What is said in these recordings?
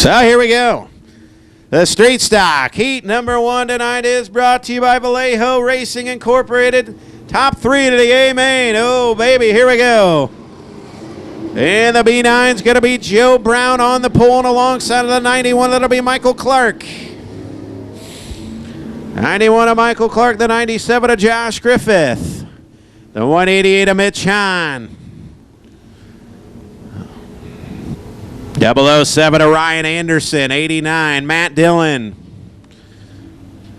So here we go. The Street Stock Heat number 1 tonight is brought to you by Vallejo Racing Incorporated. Top 3 to the A main. Oh, baby, here we go. And the B9 is going to be Joe Brown on the pole, and alongside of the 91, that'll be Michael Clark. 91 of Michael Clark, the 97 of Josh Griffith, the 188 of Mitch Hahn. 007 of Ryan Anderson, 89, Matt Dillon.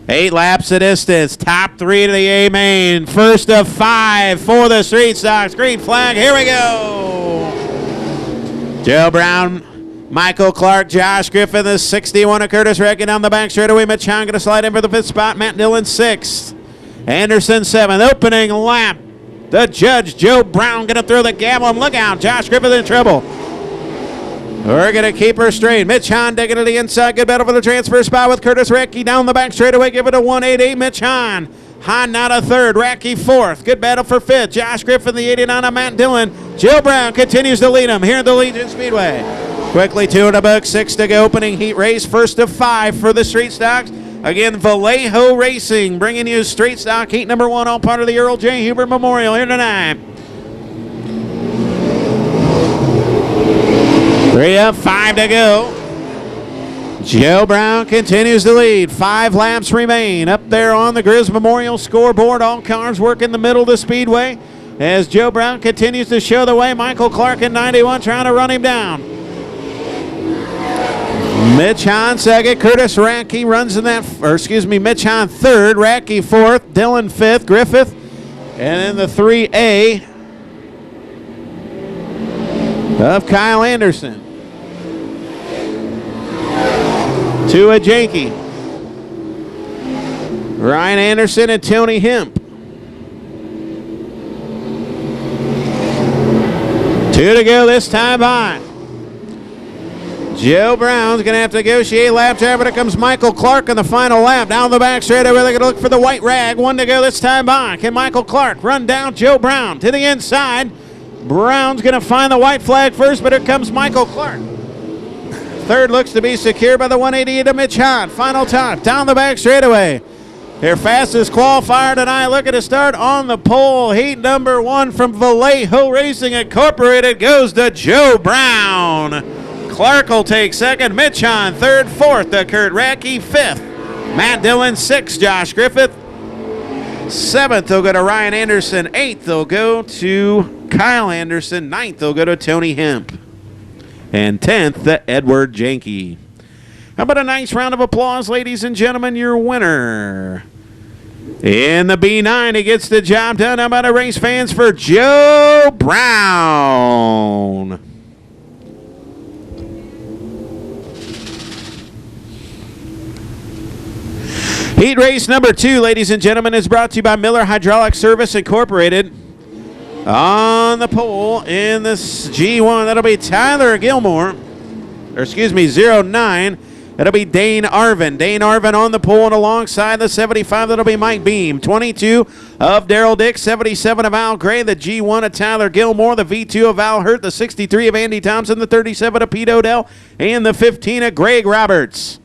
8 laps of distance, top 3 to the A main. First of 5 for the Street Stocks. Green flag, here we go. Joe Brown, Michael Clark, Josh Griffin, the 61 of Curtis Reckin down the back straightaway. Mitch Hahn going to slide in for the 5th spot. Matt Dillon 6th. Anderson 7th. Opening lap. The judge, Joe Brown, going to throw the gavel, and look out. Josh Griffin in trouble. We're going to keep her straight. Mitch Hahn digging to the inside. Good battle for the transfer spot with Curtis Recki down the back straightaway. Give it a 188. Mitch Hahn. Hahn not a 3rd. Recki 4th. Good battle for 5th. Josh Griffin, the 89 of Matt Dillon. Joe Brown continues to lead him here at the Legion Speedway. Quickly 2 in the book. 6 to go. Opening heat race. First of 5 for the Street Stocks. Again, Vallejo Racing bringing you Street Stock Heat number 1. All part of the Earl J. Huber Memorial here tonight. 3 of 5 to go. Joe Brown continues to lead. 5 laps remain. Up there on the Grizz Memorial scoreboard, all cars work in the middle of the speedway as Joe Brown continues to show the way. Michael Clark in 91 trying to run him down. Mitch Hahn 2nd. Curtis Radke runs in that, Mitch Hahn 3rd. Radke 4th. Dillon 5th. Griffith. And then the 3A of Kyle Anderson. 2 of Janke. Ryan Anderson and Tony Hemp. 2 to go this time by. Joe Brown's going to have to negotiate lap time, but here comes Michael Clark in the final lap. Down the back straightaway, they're going to look for the white rag. 1 to go this time by. Can Michael Clark run down Joe Brown to the inside? Brown's going to find the white flag first, but here comes Michael Clark. 3rd looks to be secured by the 188 of Mitch Hahn. Final time, down the back straightaway. Their fastest qualifier tonight. Looking to start on the pole. Heat number 1 from Vallejo Racing Incorporated goes to Joe Brown. Clark will take 2nd. Mitch Hahn 3rd. 4th to Kurt Radke. 5th. Matt Dillon 6th. Josh Griffith 7th. They'll go to Ryan Anderson. 8th. They'll go to Kyle Anderson. 9th. They'll go to Tony Hemp. And 10th, the Edward Janke. How about a nice round of applause, ladies and gentlemen? Your winner in the B9, he gets the job done. How about a race fans for Joe Brown? Heat race number 2, ladies and gentlemen, is brought to you by Miller Hydraulic Service Incorporated. On the pole in this G1, that'll be Tyler Gilmore. 09. That'll be Dane Arvin. Dane Arvin on the pole, and alongside the 75, that'll be Mike Beam. 22 of Daryl Dick, 77 of Al Gray, the G1 of Tyler Gilmore, the V2 of Al Hurt, the 63 of Andy Thompson, the 37 of Pete Odell, and the 15 of Greg Roberts.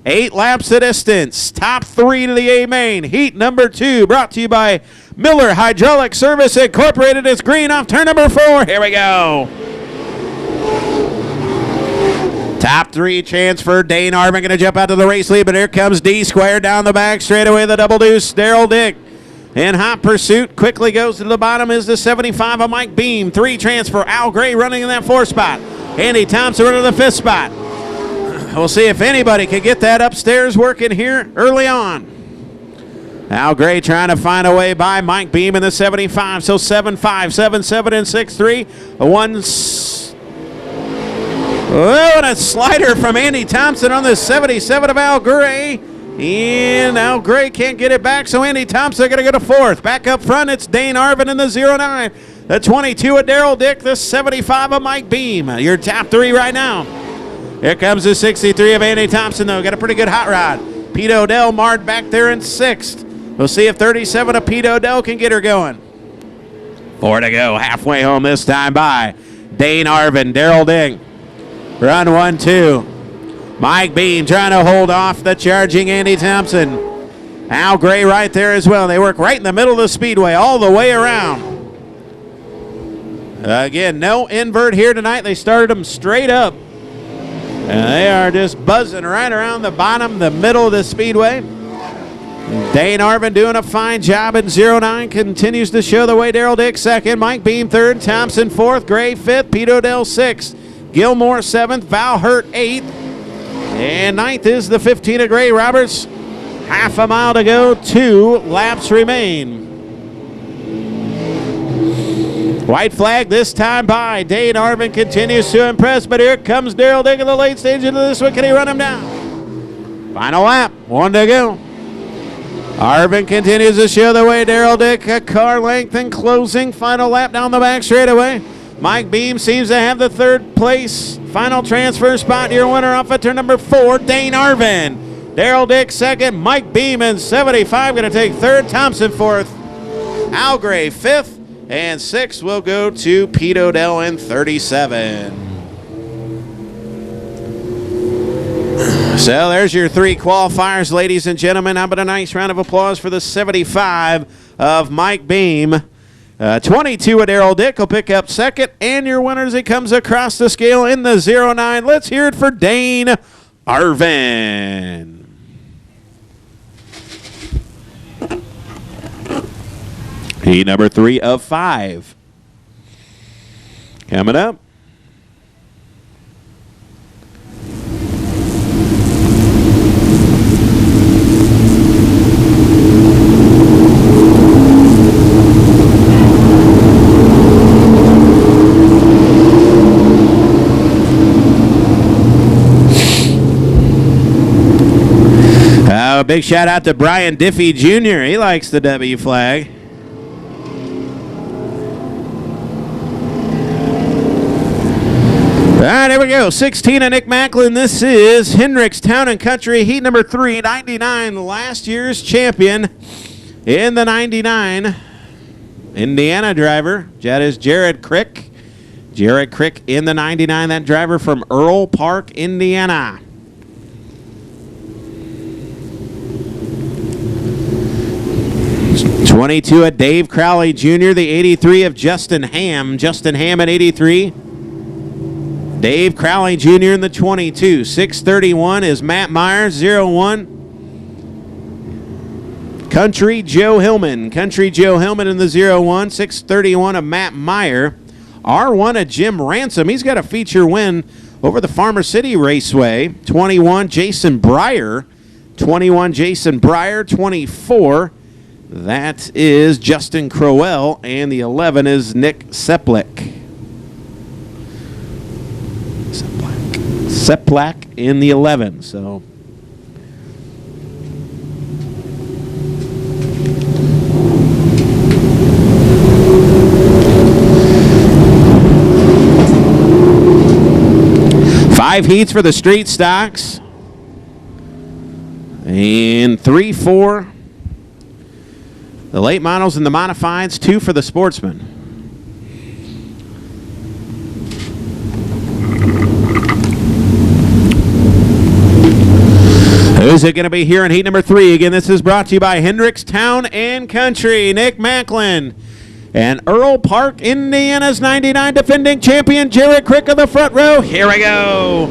8 laps of distance. Top 3 to the A main. Heat number 2 brought to you by Miller Hydraulic Service Incorporated. Is green off turn number 4. Here we go. Top 3 chance for Dane Arvin. Going to jump out to the race lead, but here comes D Square down the back straightaway. The double deuce, Daryl Dick. In hot pursuit, quickly goes to the bottom is the 75 of Mike Beam. 3 chance for Al Gray running in that 4th spot. Andy Thompson running the 5th spot. We'll see if anybody can get that upstairs working here early on. Al Gray trying to find a way by Mike Beam in the 75. So 7-5, 7-7, and 6-3. Oh, and a slider from Andy Thompson on the 77 of Al Gray. And Al Gray can't get it back, so Andy Thompson going to go to 4th. Back up front, it's Dane Arvin in the 09. The 22 of Daryl Dick, the 75 of Mike Beam. Your top 3 right now. Here comes the 63 of Andy Thompson, though. Got a pretty good hot rod. Pete Odell marred back there in 6th. We'll see if 37 of Pete Odell can get her going. 4 to go. Halfway home this time by Dane Arvin. Daryl Dick. Run 1-2. Mike Beam trying to hold off the charging Andy Thompson. Al Gray right there as well. They work right in the middle of the speedway all the way around. Again, no invert here tonight. They started them straight up. And they are just buzzing right around the bottom, the middle of the speedway. Dane Arvin doing a fine job in 09. Continues to show the way. Daryl Dick second. Mike Beam third. Thompson fourth. Gray fifth. Pete Odell sixth. Gilmore seventh. Val Hurt eighth. And ninth is the 15 of Gray Roberts. Half a mile to go. 2 laps remain. White flag this time by. Dane Arvin continues to impress, but here comes Daryl Dick in the late stage into this one. Can he run him down? Final lap. 1 to go. Arvin continues to show the way. Daryl Dick a car length and closing. Final lap down the back straightaway. Mike Beam seems to have the third place. Final transfer spot. Your winner off at turn number 4, Dane Arvin. Daryl Dick second. Mike Beam in 75 going to take third. Thompson fourth. Al Gray fifth. And sixth will go to Pete Odell in 37. So there's your 3 qualifiers, ladies and gentlemen. How about a nice round of applause for the 75 of Mike Beam. 22 of Daryl Dick will pick up second. And your winner as he comes across the scale in the 09. Let's hear it for Dane Arvin. Heat number 3 of 5. Coming up. A big shout out to Brian Diffie Jr. He likes the W flag. All right, here we go. 16 of Nick Macklin. This is Hendricks Town and Country, heat number 3, 99, last year's champion in the 99. Indiana driver. That is Jared Crick. Jared Crick in the 99, that driver from Earl Park, Indiana. '22 of Dave Crowley Jr., the 83 of Justin Ham. Justin Ham at 83. Dave Crowley Jr. in the 22. 631 is Matt Myers, 01. Country Joe Hillman. Country Joe Hillman in the 01. 631 of Matt Meyer. R1 of Jim Ransom. He's got a feature win over the Farmer City Raceway. 21, Jason Breyer. 21, Jason Breyer. 24, that is Justin Crowell. And the 11 is Nick Seplick. Seplack in the 11. So five heats for the street stocks and 3 for the late models and the modifieds, 2 for the sportsmen. Who's it going to be here in heat number 3? Again, this is brought to you by Hendricks Town and Country. Nick Macklin and Earl Park, Indiana's 99 defending champion, Jared Crick of the front row. Here we go.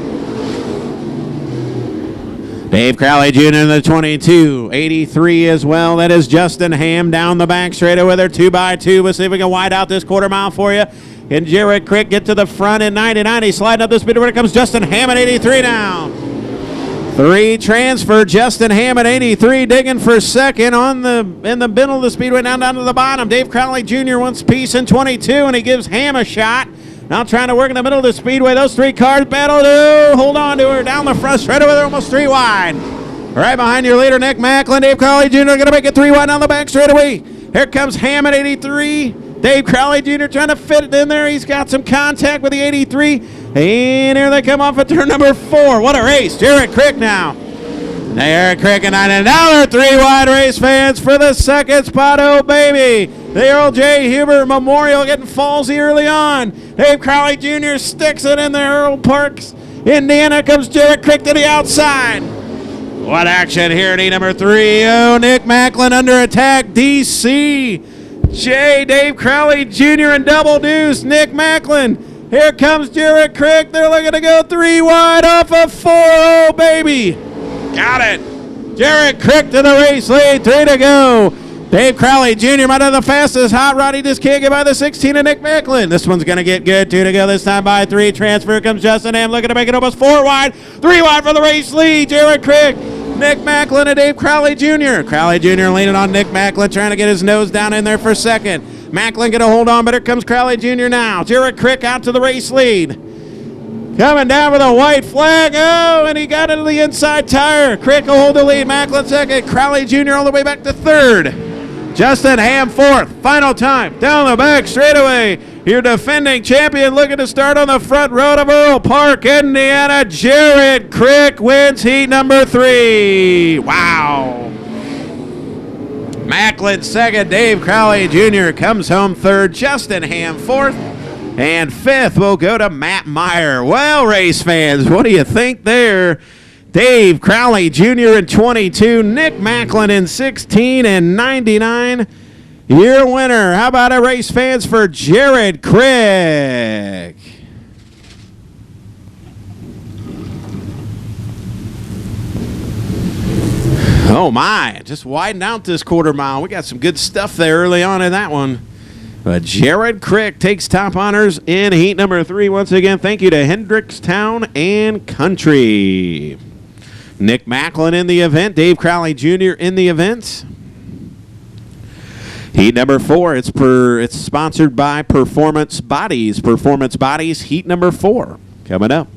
Dave Crowley Jr. in the 22. 83 as well. That is Justin Ham down the back straight with her 2x2. Let's see if we can wide out this quarter mile for you. Can Jared Crick get to the front in 99? He's sliding up the speed. Where it comes Justin Ham at 83 now. 3 transfer. Justin Ham at 83 digging for second in the middle of the speedway down to the bottom. Dave Crowley Jr. wants peace in 22, and he gives Ham a shot. Now trying to work in the middle of the speedway. Those 3 cars battle to hold on to her down the front straight with her almost 3 wide. Right behind your leader, Nick Macklin. Dave Crowley Jr. going to make it 3 wide down the back straightaway. Here comes Ham at 83. Dave Crowley Jr. trying to fit it in there. He's got some contact with the 83. And here they come off at turn number 4. What a race. Jared Crick now. Jared Crick and another 3 wide race, fans, for the second spot. Oh, baby. The Earl J. Huber Memorial getting fallsy early on. Dave Crowley Jr. sticks it in the Earl Parks Indiana comes Jarrett Crick to the outside. What action here in heat number 3? Oh, Nick Macklin under attack. DC. J. Dave Crowley Jr. and double deuce. Nick Macklin. Here comes Jarrett Crick. They're looking to go 3 wide off of 4. Oh, baby. Got it. Jarrett Crick to the race lead. 3 to go. Dave Crowley Jr. might have the fastest hot rod. He just can't get by the 16 of Nick Macklin. This one's going to get good. 2 to go this time by 3. Transfer comes Justin Ham looking to make it almost 4 wide. 3 wide for the race lead. Jarrett Crick, Nick Macklin, and Dave Crowley Jr. Crowley Jr. leaning on Nick Macklin, trying to get his nose down in there for second. Macklin going to hold on, but here comes Crowley Jr. now. Jarrett Crick out to the race lead. Coming down with a white flag. Oh, and he got into the inside tire. Crick will hold the lead. Macklin second. Crowley Jr. all the way back to third. Justin Ham fourth. Final time. Down the back straightaway. Your defending champion looking to start on the front road of Earl Park, Indiana. Jarrett Crick wins heat number 3. Wow. Macklin second. Dave Crowley Jr. comes home third. Justin Ham fourth. And fifth will go to Matt Meyer. Well, race fans, what do you think there? Dave Crowley Jr. in 22, Nick Macklin in 16 and 99. Your winner. How about it, race fans, for Jarrett Crick? Oh, my. Just widen out this quarter mile. We got some good stuff there early on in that one. But Jarrett Crick takes top honors in heat number 3. Once again, thank you to Hendrickstown and Country. Nick Macklin in the event. Dave Crowley Jr. in the event. Heat number 4. It's sponsored by Performance Bodies. Performance Bodies, heat number 4. Coming up.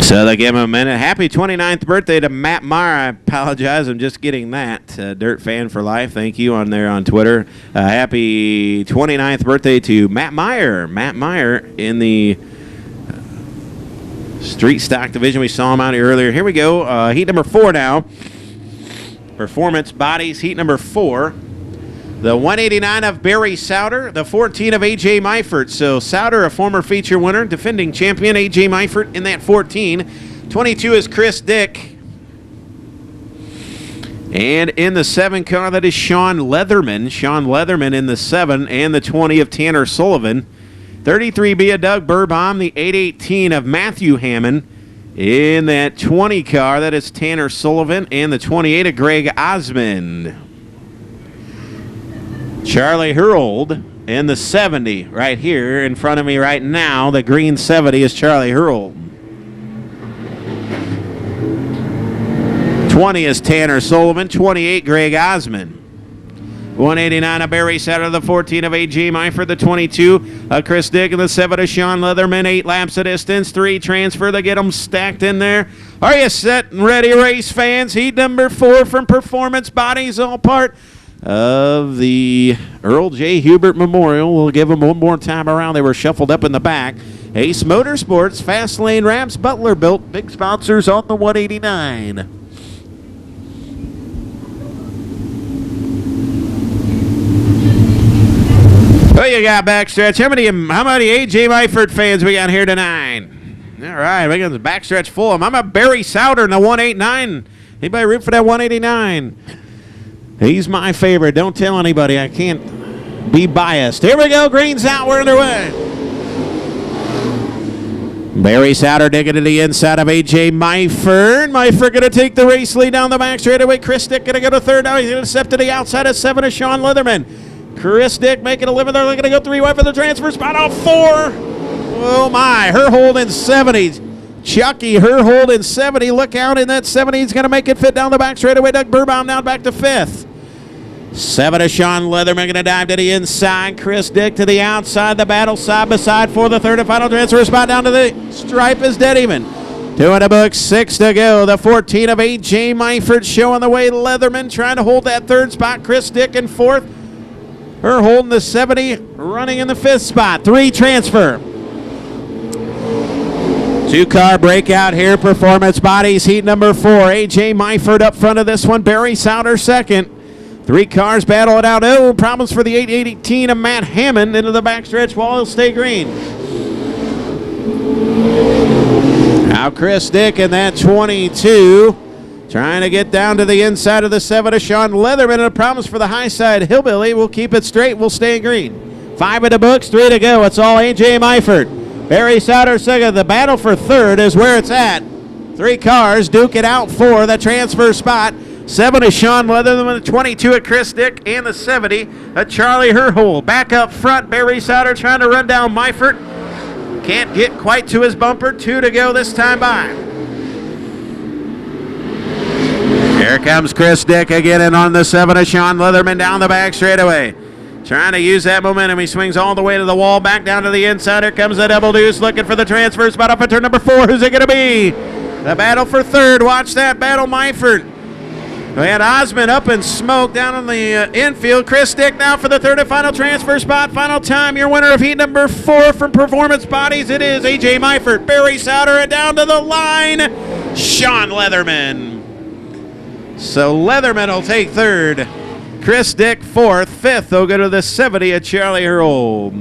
So they give him a minute. Happy 29th birthday to Matt Meyer. I apologize. I'm just getting that. Dirt Fan for Life. Thank you on there on Twitter. Happy 29th birthday to Matt Meyer. Matt Meyer in the street stock division. We saw him out here earlier. Here we go. Heat number 4 now. Performance Bodies, heat number 4. The 189 of Barry Souter, the 14 of A.J. Meifert. So Souter, a former feature winner, defending champion. A.J. Meifert in that 14. 22 is Chris Dick. And in the 7 car, that is Sean Leatherman. Sean Leatherman in the 7, and the 20 of Tanner Sullivan. 33B of Doug Burbaum, the 818 of Matthew Hammond. In that 20 car, that is Tanner Sullivan, and the 28 of Greg Osmond. Charlie Herold in the 70 right here in front of me right now. The green 70 is Charlie Herold. 20 is Tanner Sullivan. 28, Greg Osmond. 189 of Barry Souter, the 14 of A.J. Meifert, the 22 of Chris Dick, and the 7 of Sean Leatherman. 8 laps of distance, 3 transfer. They get them stacked in there. Are you set and ready, race fans? Heat number 4 from Performance Bodies, all part of the Earl J. Hubert Memorial. We'll give them one more time around. They were shuffled up in the back. Ace Motorsports, Fast Lane Wraps, Butler Built, big sponsors on the 189. Who you got backstretch? How many A.J. Meifert fans we got here tonight? All right, we got the backstretch full of them. I'm a Barry Souter in the 189. Anybody root for that 189? He's my favorite. Don't tell anybody. I can't be biased. Here we go. Green's out. We're underway. Barry Souter digging to the inside of A.J. Meifert. Meifert going to take the race lead down the back straightaway. Chris Dick going to go to third. Now he's going to step to the outside of 7 of Sean Leatherman. Chris Dick making a living there. They're going to go 3 wide for the transfer spot on 4. Oh, my. Herhold in 70s. Chucky Herhold in 70. Look out in that 70. He's going to make it fit down the back straightaway. Doug Burbaum down back to 5th. 7 of Sean Leatherman going to dive to the inside. Chris Dick to the outside. The battle side by side for the third and final transfer spot down to the stripe is dead even. Two in the books, 6 to go. The 14 of A.J. Myford showing the way. Leatherman trying to hold that third spot. Chris Dick in fourth. Her holding the 70, running in the fifth spot. 3 transfer. 2-car breakout here. Performance Bodies, heat number 4. A.J. Myford up front of this one. Barry Souter second. 3 cars battle it out. Oh, problems for the 818 of Matt Hammond into the backstretch while he'll stay green. Now Chris Dick in that 22. Trying to get down to the inside of the 7 of Sean Leatherman. And a promise for the high side. Hillbilly will keep it straight. Will stay green. 5 in the books, 3 to go. It's all A.J. Myford. Barry Souter second. The battle for third is where it's at. 3 cars duke it out for the transfer spot. 7 is Sean Leatherman, the 22 at Chris Dick, and the 70 at Charlie Herhold. Back up front, Barry Souter trying to run down Myford. Can't get quite to his bumper. 2 to go this time by. Here comes Chris Dick again, and on the 7 of Sean Leatherman down the back straightaway. Trying to use that momentum. He swings all the way to the wall, back down to the inside. Here comes the double deuce, looking for the transfer spot up at turn number 4. Who's it going to be? The battle for third. Watch that battle, Myford. We had Osmond up in smoke down on the infield. Chris Dick now for the third and final transfer spot. Final time, your winner of heat number 4 from Performance Bodies. It is A.J. Myford. Barry Souter, and down to the line, Sean Leatherman. So Leatherman will take third. Chris Dick fourth. Fifth, they'll go to the 70 at Charlie Herhold.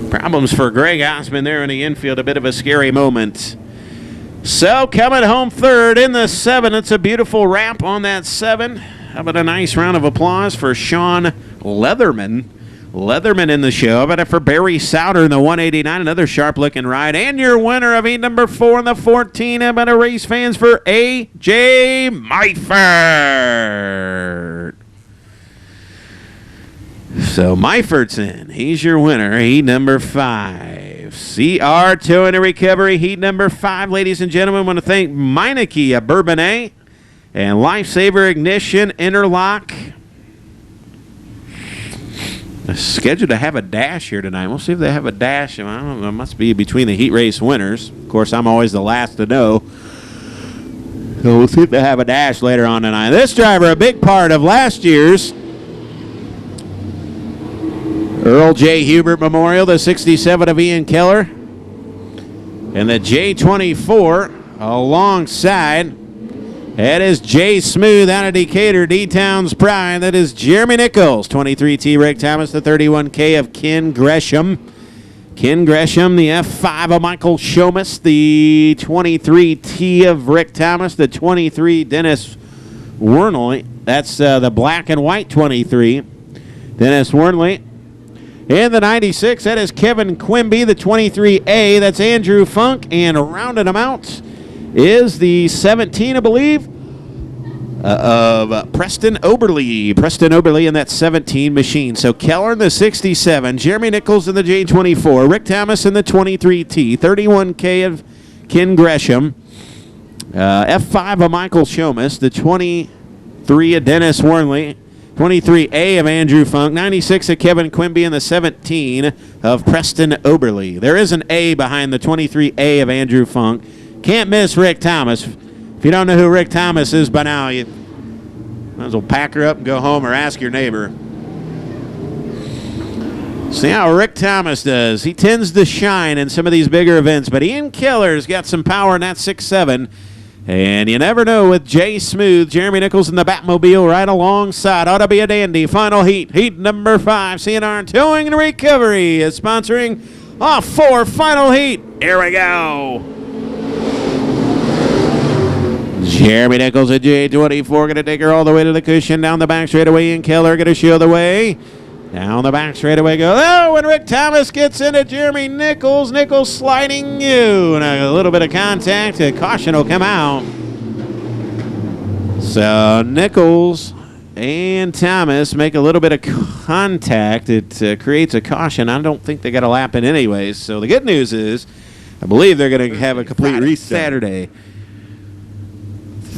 Problems for Greg Osmond there in the infield. A bit of a scary moment. So coming home third in the 7. It's a beautiful wrap on that 7. How about a nice round of applause for Sean Leatherman. Leatherman in the show. How about it for Barry Souter in the 189. Another sharp-looking ride. And your winner of heat number 4 in the 14. How about a race fans for A.J. Myford. So Myford's in. He's your winner. Heat number 5. CR2 in a recovery. Heat number 5. Ladies and gentlemen, I want to thank Meineke of Bourbonnais and Lifesaver Ignition Interlock. Scheduled to have a dash here tonight. We'll see if they have a dash. I don't know. It must be between the heat race winners. Of course, I'm always the last to know. So we'll see if they have a dash later on tonight. This driver, a big part of last year's Earl J. Hubert Memorial, the 67 of Ian Keller, and the J24 alongside. That is Jay Smooth out of Decatur, D-Town's pride. That is Jeremy Nichols, 23T Rick Thomas, the 31K of Ken Gresham. Ken Gresham, the F5 of Michael Shomas, the 23T of Rick Thomas, the 23 Dennis Wernley. That's the black and white 23. Dennis Wernley. In the 96, that is Kevin Quimby, the 23A. That's Andrew Funk. And rounding them out is the 17, I believe, of Preston Oberle. Preston Oberle in that 17 machine. So Keller in the 67, Jeremy Nichols in the J24, Rick Thomas in the 23T, 31K of Ken Gresham, F5 of Michael Shomas, the 23 of Dennis Wernley, 23A of Andrew Funk, 96 of Kevin Quimby, and the 17 of Preston Oberle. There is an A behind the 23A of Andrew Funk. Can't miss Rick Thomas. If you don't know who Rick Thomas is by now, you might as well pack her up and go home or ask your neighbor. See how Rick Thomas does. He tends to shine in some of these bigger events, but Ian Keller's got some power in that 6'7". And you never know with Jay Smooth, Jeremy Nichols in the Batmobile right alongside. Ought to be a dandy. Final heat. Heat number 5. CNR Towing and Recovery is sponsoring off 4. Final heat. Here we go. Jeremy Nichols at J24 going to take her all the way to the cushion. Down the back straightaway. Ian Keller going to show the way. Down the back straightaway go. Oh, when Rick Thomas gets into Jeremy Nichols, Nichols sliding you. And a little bit of contact. A caution will come out. So Nichols and Thomas make a little bit of contact. It creates a caution. I don't think they got a lap in anyways. So the good news is, I believe they're going to have a complete reset Saturday.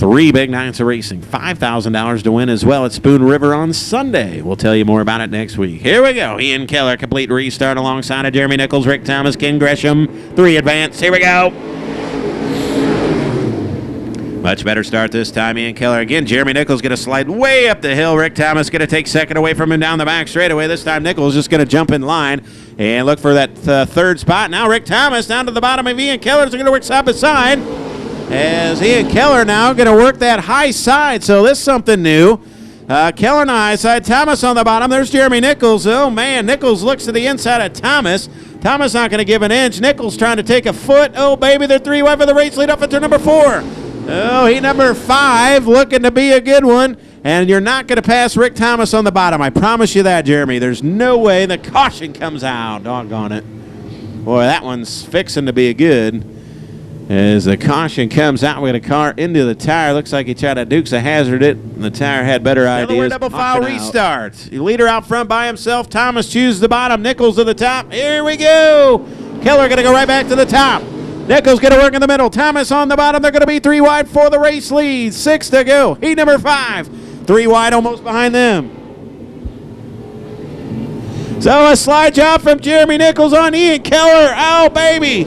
3 big nights of racing. $5,000 to win as well at Spoon River on Sunday. We'll tell you more about it next week. Here we go. Ian Keller, complete restart alongside of Jeremy Nichols, Rick Thomas, Ken Gresham. 3 advance. Here we go. Much better start this time. Ian Keller again. Jeremy Nichols going to slide way up the hill. Rick Thomas going to take second away from him down the back straightaway. This time Nichols just going to jump in line and look for that third spot. Now Rick Thomas down to the bottom of Ian Keller. They're going to work side by side. As Ian Keller now going to work that high side. So this is something new. Keller on the high side. Thomas on the bottom. There's Jeremy Nichols. Oh, man. Nichols looks to the inside of Thomas. Thomas not going to give an inch. Nichols trying to take a foot. Oh, baby. They're 3 wide for the race lead up into number 4. Oh, he number 5 looking to be a good one. And you're not going to pass Rick Thomas on the bottom. I promise you that, Jeremy. There's no way. The caution comes out. Doggone it. Boy, that one's fixing to be a good. As the caution comes out, we got a car into the tire. Looks like he tried to Dukes of Hazzard it, and the tire had better ideas. Double file restart. Leader out front by himself. Thomas chooses the bottom. Nichols to the top. Here we go. Keller going to go right back to the top. Nichols going to work in the middle. Thomas on the bottom. They're going to be 3 wide for the race lead. 6 to go. Heat number 5. 3 wide almost behind them. So a slide job from Jeremy Nichols on Ian Keller. Oh, baby.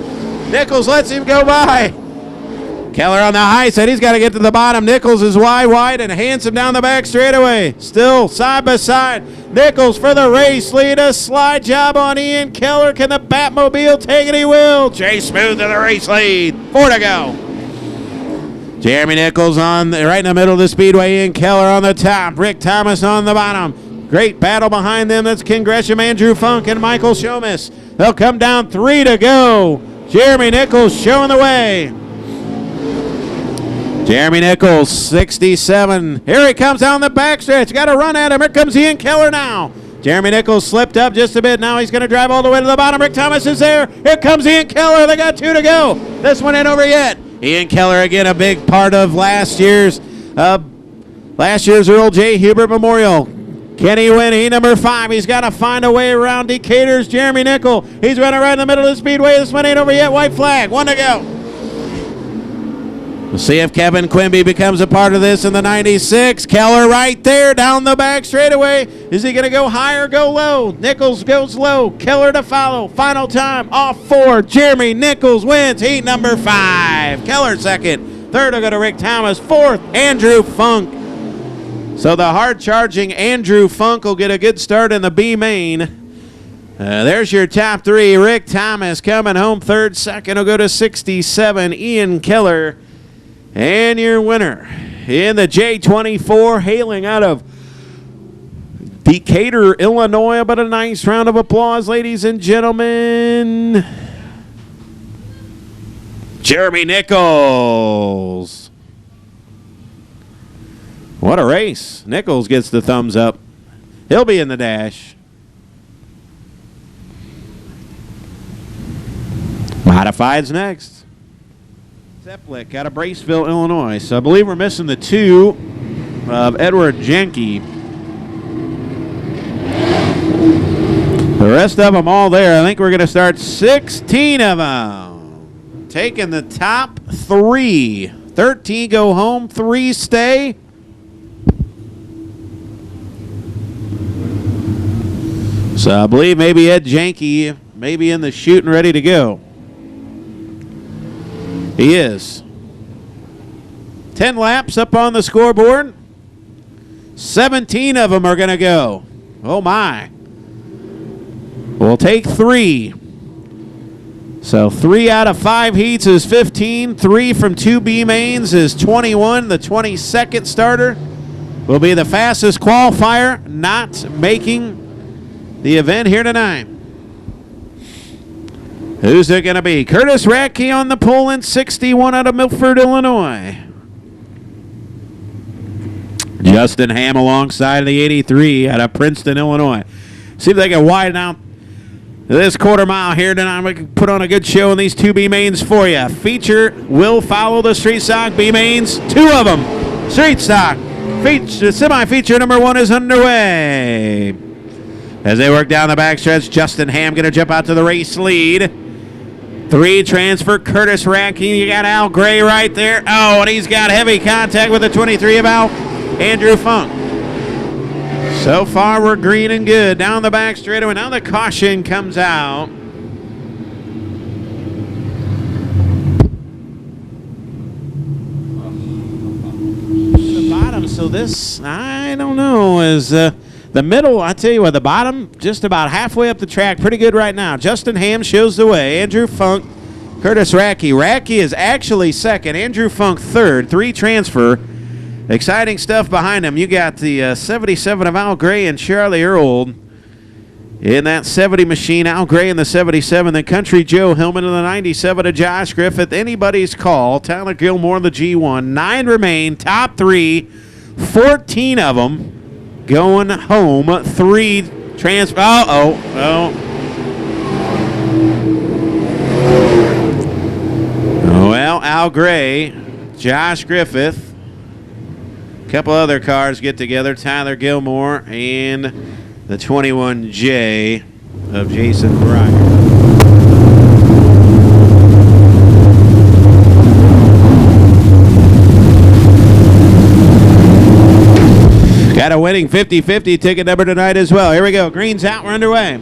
Nichols lets him go by. Keller on the high side. He's got to get to the bottom. Nichols is wide, and hands him down the back straightaway. Still side by side. Nichols for the race lead. A slide job on Ian Keller. Can the Batmobile take it? He will. Chase Smooth to the race lead. 4 to go. Jeremy Nichols on right in the middle of the speedway. Ian Keller on the top. Rick Thomas on the bottom. Great battle behind them. That's Ken Gresham, Andrew Funk, and Michael Shomas. They'll come down. 3 to go. Jeremy Nichols showing the way. Jeremy Nichols, 67. Here he comes down the backstretch. Got to run at him. Here comes Ian Keller now. Jeremy Nichols slipped up just a bit. Now he's going to drive all the way to the bottom. Rick Thomas is there. Here comes Ian Keller. They got 2 to go. This one ain't over yet. Ian Keller again, a big part of last year's Earl J. Hubert Memorial. Can he win? He number 5. He's got to find a way around Decatur's Jeremy Nichols. He's running right in the middle of the speedway. This one ain't over yet. White flag. 1 to go. We'll see if Kevin Quimby becomes a part of this in the 96. Keller right there down the back straightaway. Is he going to go high or go low? Nichols goes low. Keller to follow. Final time off 4. Jeremy Nichols wins heat number 5. Keller second. Third will go to Rick Thomas. 4th, Andrew Funk. So the hard-charging Andrew Funk will get a good start in the B main. There's your top 3. Rick Thomas coming home third. Second will go to 67, Ian Keller. And your winner in the J24, hailing out of Decatur, Illinois. But a nice round of applause, ladies and gentlemen. Jeremy Nichols. What a race. Nichols gets the thumbs up. He'll be in the dash. Modified's next. Zeplick out of Braceville, Illinois. So I believe we're missing the 2 of Edward Jenke. The rest of them all there. I think we're going to start 16 of them. Taking the top 3. 13 go home, 3 stay. So I believe maybe Ed Jenke may be in the chute and ready to go. He is. 10 laps up on the scoreboard. 17 of them are going to go. Oh, my. We'll take 3. So 3 out of 5 heats is 15. 3 from 2 B mains is 21. The 22nd starter will be the fastest qualifier not making the event here tonight. Who's it going to be? Curtis Radke on the pole in 61 out of Milford, Illinois. Justin Ham alongside the 83 out of Princeton, Illinois. See if they can widen out this quarter mile here tonight. We can put on a good show in these 2 B mains for you. Feature will follow the street stock B mains. 2 of them. Street stock. Semi-feature number 1 is underway. As they work down the backstretch, Justin Ham going to jump out to the race lead. 3 transfer, Curtis Rackey. You got Al Gray right there. Oh, and he's got heavy contact with the 23 of Andrew Funk. So far, we're green and good. Down the back straightaway. Now the caution comes out. The bottom, so this, I don't know, is the middle. I tell you what, the bottom, just about halfway up the track. Pretty good right now. Justin Ham shows the way. Andrew Funk, Curtis Rackey. Rackey is actually second. Andrew Funk third. 3 transfer. Exciting stuff behind him. You got the 77 of Al Gray and Charlie Earl in that 70 machine. Al Gray in the 77. Then Country Joe Hillman in the 97 of Josh Griffith. Anybody's call. Tyler Gilmore in the G1. 9 remain. Top 3. 14 of them going home. 3 transfer. Well, Al Gray, Josh Griffith. Couple other cars get together. Tyler Gilmore and the 21J of Jason Breyer. Got a winning 50-50 ticket number tonight as well. Here we go. Green's out. We're underway.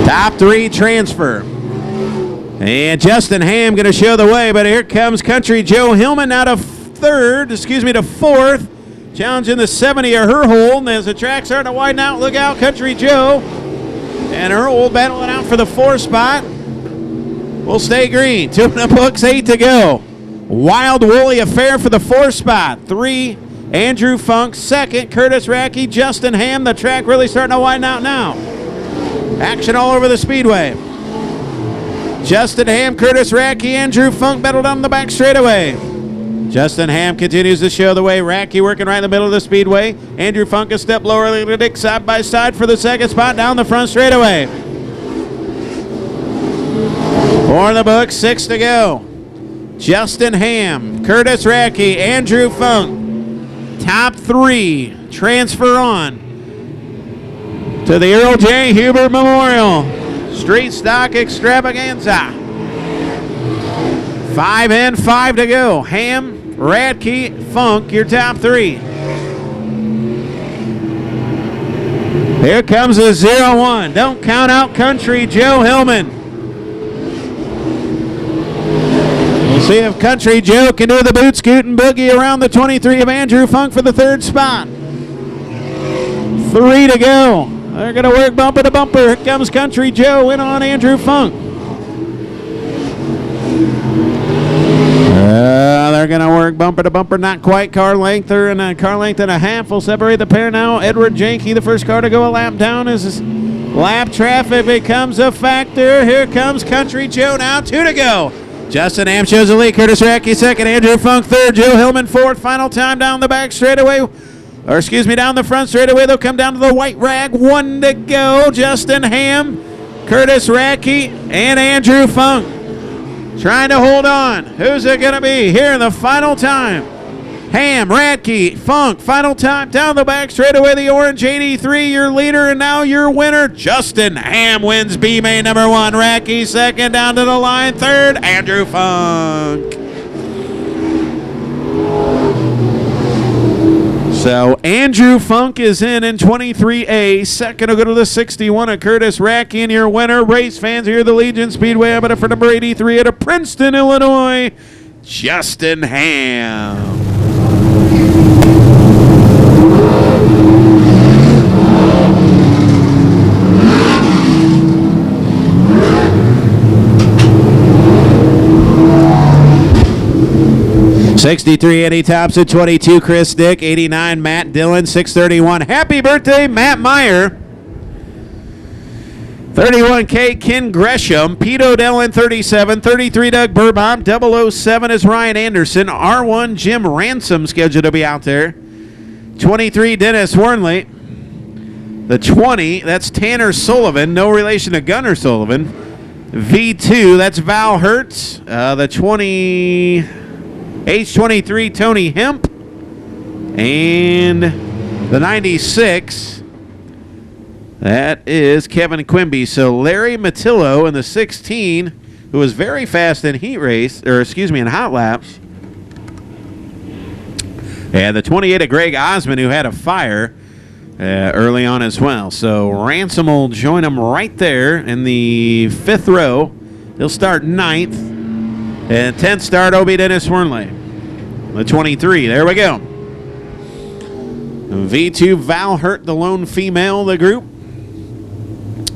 Top 3 transfer. And Justin Ham going to show the way, but here comes Country Joe Hillman now to fourth. Challenging the 70 of Herhold. And as the track's starting to widen out, look out, Country Joe. And Herhold battling out for the 4th spot. We'll stay green. 2 in the books, 8 to go. Wild Woolly Affair for the 4th spot. 3, Andrew Funk. 2nd, Curtis Rackey, Justin Ham. The track really starting to widen out now. Action all over the speedway. Justin Ham, Curtis Rackey, Andrew Funk battle down the back straightaway. Justin Ham continues to show the way. Rackey working right in the middle of the speedway. Andrew Funk a step lower, side by side for the 2nd spot down the front straightaway. 4 in the book, 6 to go. Justin Ham, Curtis Rackey, Andrew Funk. Top 3 transfer on to the Earl J. Hubert Memorial Street Stock Extravaganza. 5 in, 5 to go. Ham, Radke, Funk, your top 3. Here comes the 0-1. Don't count out Country Joe Hillman. We'll see if Country Joe can do the boot scoot and boogie around the 23 of Andrew Funk for the 3rd spot. 3 to go. They're going to work bumper to bumper. Here comes Country Joe in on Andrew Funk. They're going to work bumper to bumper. Not quite car length, or in a car length and a half will separate the pair now. Edward Janke, the first car to go a lap down, as lap traffic becomes a factor. Here comes Country Joe now. 2 to go. Justin Ham shows the lead. Curtis Rackey 2nd. Andrew Funk 3rd. Joe Hillman 4th. Final time down the back straightaway. Down the front straightaway. They'll come down to the white rag. 1 to go. Justin Ham, Curtis Rackey, and Andrew Funk trying to hold on. Who's it going to be here in the final time? Ham, Radke, Funk, final time down the back straightaway. The orange 83, your leader, and now your winner. Justin Ham wins B main number 1. Radke 2nd, down to the line 3rd. Andrew Funk. So Andrew Funk is in 23A. 2nd will go to the 61 of Curtis Rackey, and your winner. Race fans here, the Legion Speedway. Up for number 83 out of Princeton, Illinois, Justin Ham. '63 Eddie Thompson, 22 Chris Dick, 89 Matt Dillon, 631. Happy birthday, Matt Meyer. 31K Ken Gresham, Pete Odell in 37, 33 Doug Burbaum, 007 is Ryan Anderson, R1 Jim Ransom scheduled to be out there, 23 Dennis Warnley, the 20, that's Tanner Sullivan, no relation to Gunnar Sullivan, V2, that's Val Hertz, the 20, H23 Tony Hemp, and the 96, That is Kevin Quimby. So Larry Matillo in the 16, who was very fast in in hot laps. And the 28 of Greg Osmond, who had a fire early on as well. So Ransom will join him right there in the 5th row. He'll start 9th. And 10th start, Obie Dennis Swernley. The 23, there we go. V2 Val Hurt, the lone female of the group.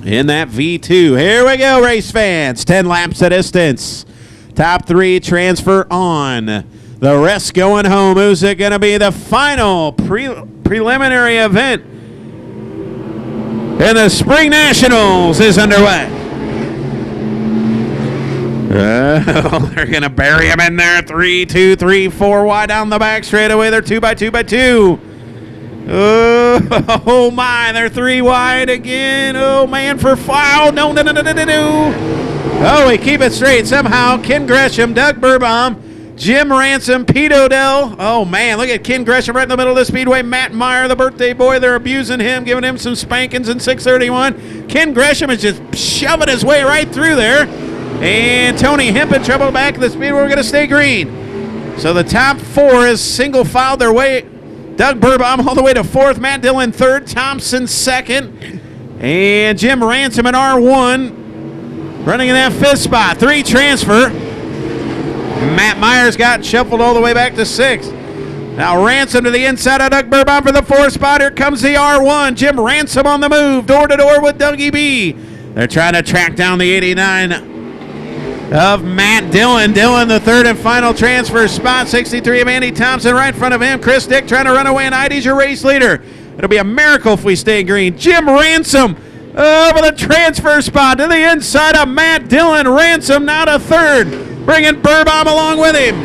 In that V2. Here we go, race fans. 10 laps of distance. Top 3 transfer on. The rest going home. Who's it going to be? The final preliminary event in the Spring Nationals is underway. They're going to bury him in there. 3, 2, 3, 4 wide down the back straightaway. They're 2 by 2 by 2. Oh my, they're 3 wide again. Oh man, for foul. No. Oh, we keep it straight somehow. Ken Gresham, Doug Burbaum, Jim Ransom, Pete Odell. Oh man, look at Ken Gresham right in the middle of the speedway. Matt Meyer, the birthday boy, they're abusing him, giving him some spankings in 631. Ken Gresham is just shoving his way right through there. And Tony Hemp in trouble back of the speedway. We're going to stay green. So the top 4 is single filed their way. Doug Burbaum all the way to 4th. Matt Dillon 3rd. Thompson 2nd. And Jim Ransom in R1 running in that 5th spot. 3 transfer. Matt Myers got shuffled all the way back to 6th. Now Ransom to the inside of Doug Burbaum for the 4th spot. Here comes the R1. Jim Ransom on the move. Door to door with Dougie B. They're trying to track down the 89 of Matt Dillon. Dillon, the 3rd and final transfer spot. 63 of Andy Thompson right in front of him. Chris Dick trying to run away, and ID's your race leader. It'll be a miracle if we stay green. Jim Ransom over the transfer spot to the inside of Matt Dillon. Ransom now to 3rd, bringing Burbaum along with him.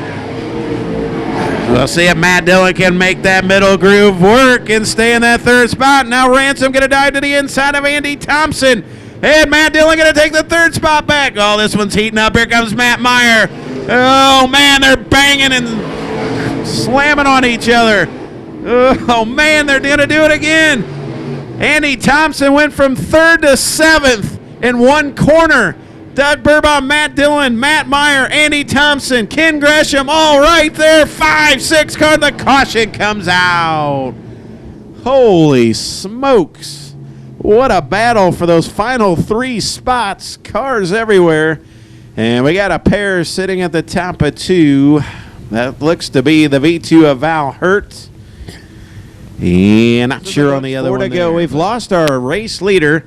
We'll see if Matt Dillon can make that middle groove work and stay in that 3rd spot. Now Ransom going to dive to the inside of Andy Thompson. And Matt Dillon going to take the 3rd spot back. Oh, this one's heating up. Here comes Matt Meyer. Oh, man, they're banging and slamming on each other. Oh, man, they're going to do it again. Andy Thompson went from 3rd to 7th in one corner. Doug Burbaum, Matt Dillon, Matt Meyer, Andy Thompson, Ken Gresham, all right there. 5-6 car. The caution comes out. Holy smokes. What a battle for those final 3 spots. Cars everywhere. And we got a pair sitting at the top of 2. That looks to be the V2 of Val Hurt. And not sure on the other one to go. We've lost our race leader,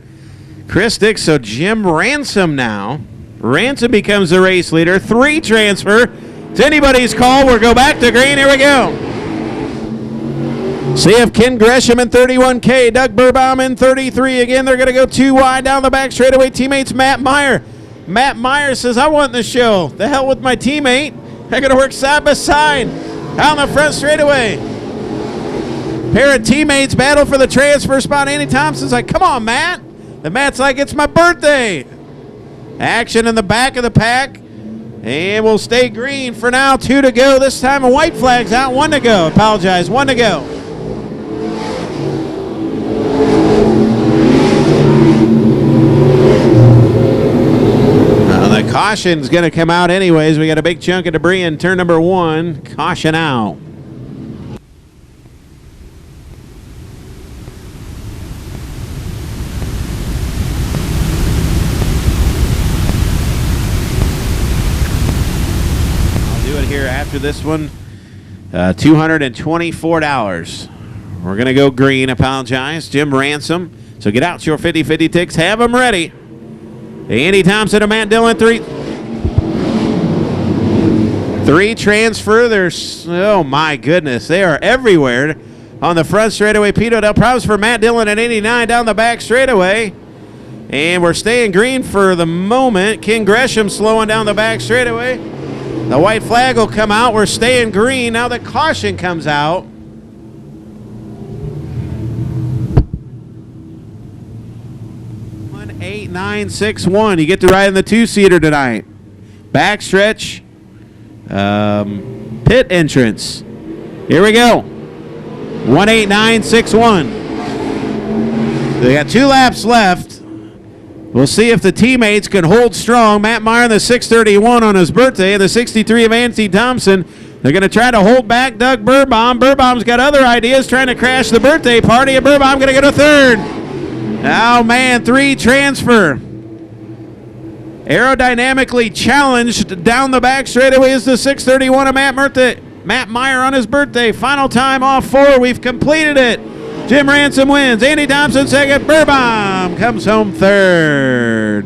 Chris Dick. So Jim Ransom now. Ransom becomes the race leader. 3 transfer. It's anybody's call. We'll go back to green. Here we go. CF Ken Gresham in 31K, Doug Burbaum in 33. Again, they're going to go 2 wide down the back straightaway. Teammates Matt Meyer. Matt Meyer says, I want the show. The hell with my teammate. They're going to work side by side down the front straightaway. Pair of teammates battle for the transfer spot. Andy Thompson's like, come on, Matt. And Matt's like, it's my birthday. Action in the back of the pack. And we'll stay green for now. 2 to go. This time a white flag's out. 1 to go. Apologize. 1 to go. The caution's going to come out anyways. We got a big chunk of debris in turn number 1. Caution out. I'll do it here after this one. $224. We're going to go green. Apologize. Jim Ransom. So get out your 50-50 ticks. Have them ready. Andy Thompson and Matt Dillon, 3 transfer. There's, oh my goodness, they are everywhere on the front straightaway. Pete Odell, problems for Matt Dillon at 89 down the back straightaway. And we're staying green for the moment. Ken Gresham slowing down the back straightaway. The white flag will come out. We're staying green. Now the caution comes out. One 8-9-6-1. You get to ride in the 2-seater tonight. Backstretch. Pit entrance. Here we go. 1-8-9-6-1. They got 2 laps left. We'll see if the teammates can hold strong. Matt Meyer in the 631 on his birthday, the 63 of Anthony Thompson. They're going to try to hold back Doug Burbaum. Burbaum's got other ideas, trying to crash the birthday party, and Burbaum going to go to third. Oh, man, 3 transfer. Aerodynamically challenged down the back straightaway is the 631 of Matt Meyer on his birthday. Final time off 4. We've completed it. Jim Ransom wins. Andy Thompson second. Burbaum comes home third.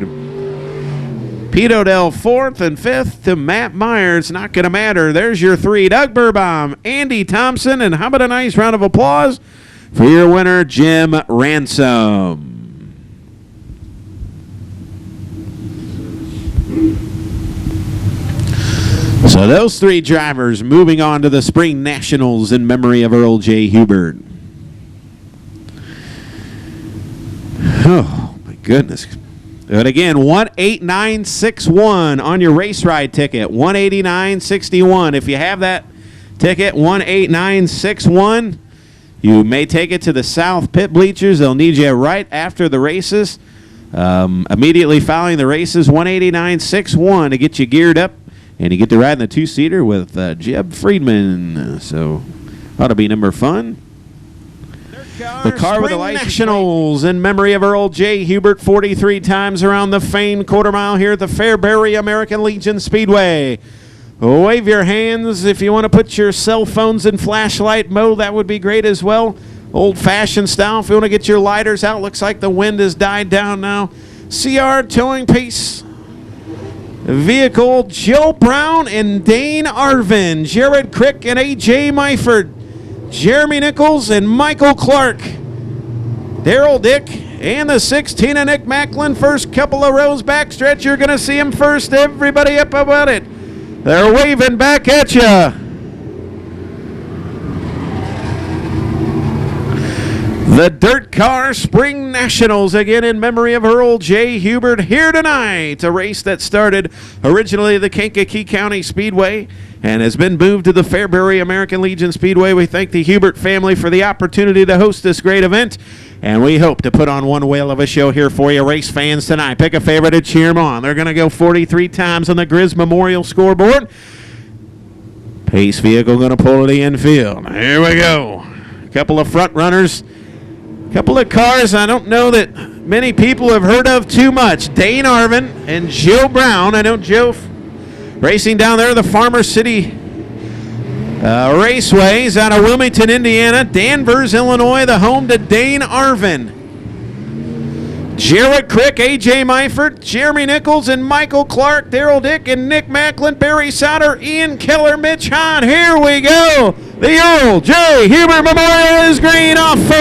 Pete Odell fourth and fifth to Matt Meyer. It's not going to matter. There's your 3. Doug Burbaum, Andy Thompson, and how about a nice round of applause for your winner, Jim Ransom. So those 3 drivers moving on to the Spring Nationals in memory of Earl J. Hubert. Oh, my goodness. But again, 18961 on your race ride ticket. 18961. If you have that ticket, 18961, you may take it to the South Pit Bleachers. They'll need you right after the races. Immediately following the races, 18961 to get you geared up. And you get to ride in the 2-seater with Jeb Friedman. So, ought to be number fun. The car with the Nationals in memory of Earl J. Hubert, 43 times around the famed quarter mile here at the Fairbury American Legion Speedway. Wave your hands if you want to put your cell phones in flashlight mode. That would be great as well. Old-fashioned style. If you want to get your lighters out, looks like the wind has died down now. CR Towing Pace Vehicle, Joe Brown and Dane Arvin, Jared Crick and A.J. Myford, Jeremy Nichols and Michael Clark, Daryl Dick, and the 16 of Nick Macklin. First couple of rows backstretch, you're going to see him first. Everybody up about it. They're waving back at you. The Dirt Car Spring Nationals, again in memory of Earl J. Hubert, here tonight. A race that started originally at the Kankakee County Speedway and has been moved to the Fairbury American Legion Speedway. We thank the Hubert family for the opportunity to host this great event, and we hope to put on one whale of a show here for you race fans tonight. Pick a favorite and cheer them on. They're going to go 43 times on the Grizz Memorial scoreboard. Pace vehicle going to pull to the infield. Here we go. A couple of front runners. Couple of cars I don't know that many people have heard of too much. Dane Arvin and Joe Brown. I know Joe racing down there at the Farmer City Raceways out of Wilmington, Indiana. Danvers, Illinois, the home to Dane Arvin. Jared Crick, A.J. Myford, Jeremy Nichols, and Michael Clark, Daryl Dick, and Nick Macklin, Barry Sauter, Ian Keller, Mitch Hahn. Here we go. The Earl J. Hubert Memorial is green off 4.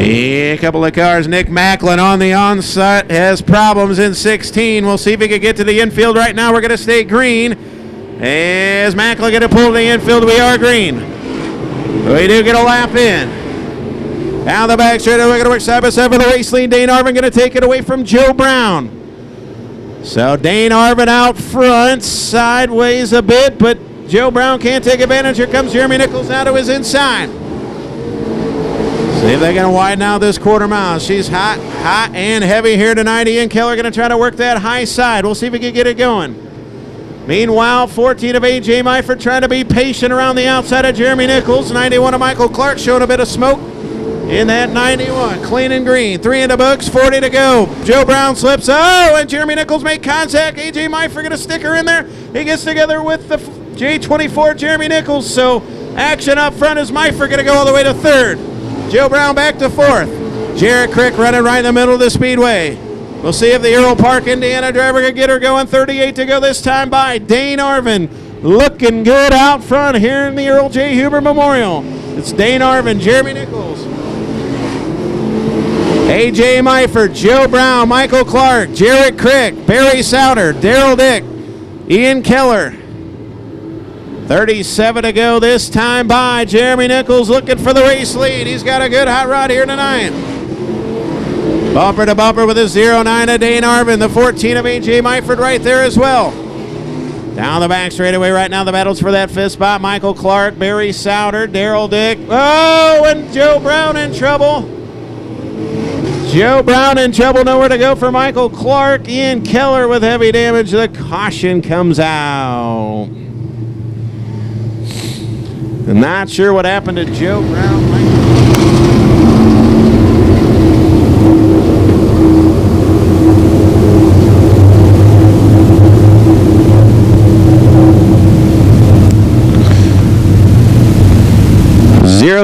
A couple of cars. Nick Macklin on the onset has problems in 16. We'll see if he can get to the infield right now. We're going to stay green. As Macklin going to pull to the infield, we are green. We do get a lap in. Down the back straight, we're going to work side by side for the race lead. Dane Arvin going to take it away from Joe Brown. So Dane Arvin out front, sideways a bit, but Joe Brown can't take advantage. Here comes Jeremy Nichols now to his inside. See if they're going to widen out this quarter mile. She's hot and heavy here tonight. Ian Keller going to try to work that high side. We'll see if he can get it going. Meanwhile, 14 of A.J. Myford trying to be patient around the outside of Jeremy Nichols. 91 of Michael Clark showing a bit of smoke in that 91. Clean and green. 3 in the books, 40 to go. Joe Brown slips. Oh, and Jeremy Nichols made contact. A.J. Myford going to stick her in there. He gets together with the J24 Jeremy Nichols. So action up front is Myford going to go all the way to 3rd. Joe Brown back to 4th. Jared Crick running right in the middle of the speedway. We'll see if the Earl Park, Indiana driver can get her going. 38 to go this time by Dane Arvin. Looking good out front here in the Earl J. Hubert Memorial. It's Dane Arvin, Jeremy Nichols, A.J. Myford, Joe Brown, Michael Clark, Jared Crick, Barry Sauter, Daryl Dick, Ian Keller. 37 to go this time by Jeremy Nichols looking for the race lead. He's got a good hot rod here tonight. Bumper to bumper with a 09 of Dane Arvin. The 14 of A.J. Myford right there as well. Down the back straightaway right now, the battle's for that fifth spot. Michael Clark, Barry Souter, Daryl Dick. Oh, and Joe Brown in trouble. Joe Brown in trouble, nowhere to go for Michael Clark. Ian Keller with heavy damage. The caution comes out. I'm not sure what happened to Joe Brown.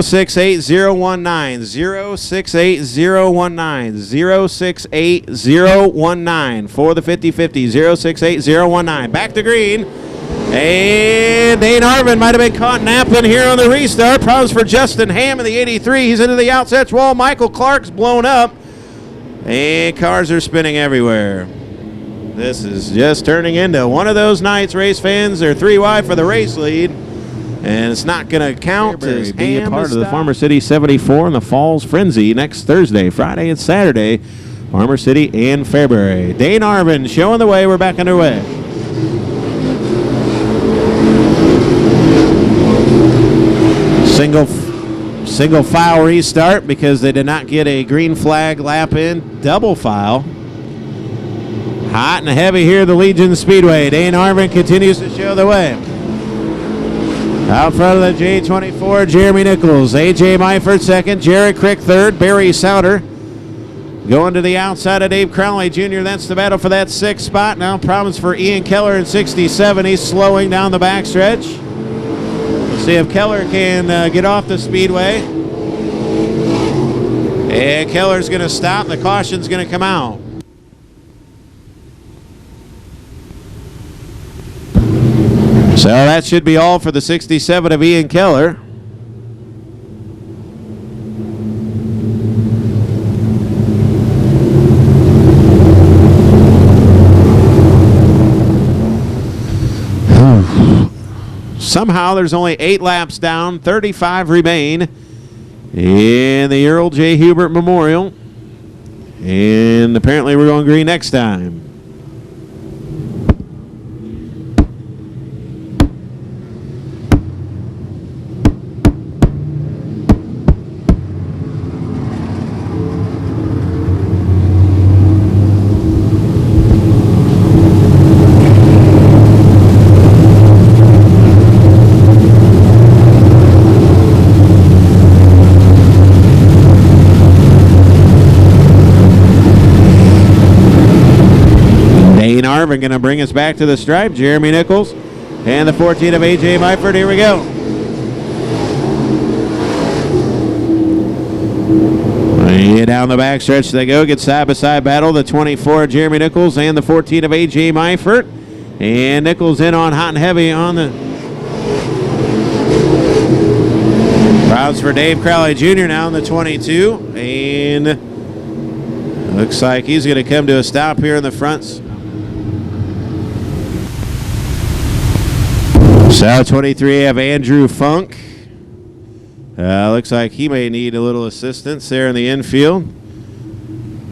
068019 068019 068019 for the 50-50 068019. Back to green. And Dane Arvin might have been caught napping here on the restart. Problems for Justin Ham in the 83. He's into the outside wall. Michael Clark's blown up. And cars are spinning everywhere. This is just turning into one of those nights, race fans. They're 3 wide for the race lead. And it's not going to count as be a part of the Farmer City 74 and the Falls Frenzy next Thursday, Friday, and Saturday. Farmer City and Fairbury. Dane Arvin showing the way. We're back underway. Single file restart because they did not get a green flag lap in. Double file. Hot and heavy here at the Legion Speedway. Dane Arvin continues to show the way. Out front of the J24, Jeremy Nichols. A.J. Myford second. Jared Crick third. Barry Souter going to the outside of Dave Crowley Jr. That's the battle for that 6th spot. Now problems for Ian Keller in 67. He's slowing down the backstretch. We'll see if Keller can get off the speedway. And Keller's going to stop. The caution's going to come out. So that should be all for the 67 of Ian Keller. Somehow there's only 8 laps down, 35 remain in the Earl J. Hubert Memorial. And apparently we're going green next time. Arvin going to bring us back to the stripe. Jeremy Nichols and the 14 of A.J. Myford. Here we go. And down the back stretch they go. Get side-by-side battle. The 24 of Jeremy Nichols and the 14 of A.J. Myford. And Nichols in on hot and heavy on the... Crowds for Dave Crowley Jr. now in the 22. And looks like he's going to come to a stop here in the front. So 23 have Andrew Funk. Looks like he may need a little assistance there in the infield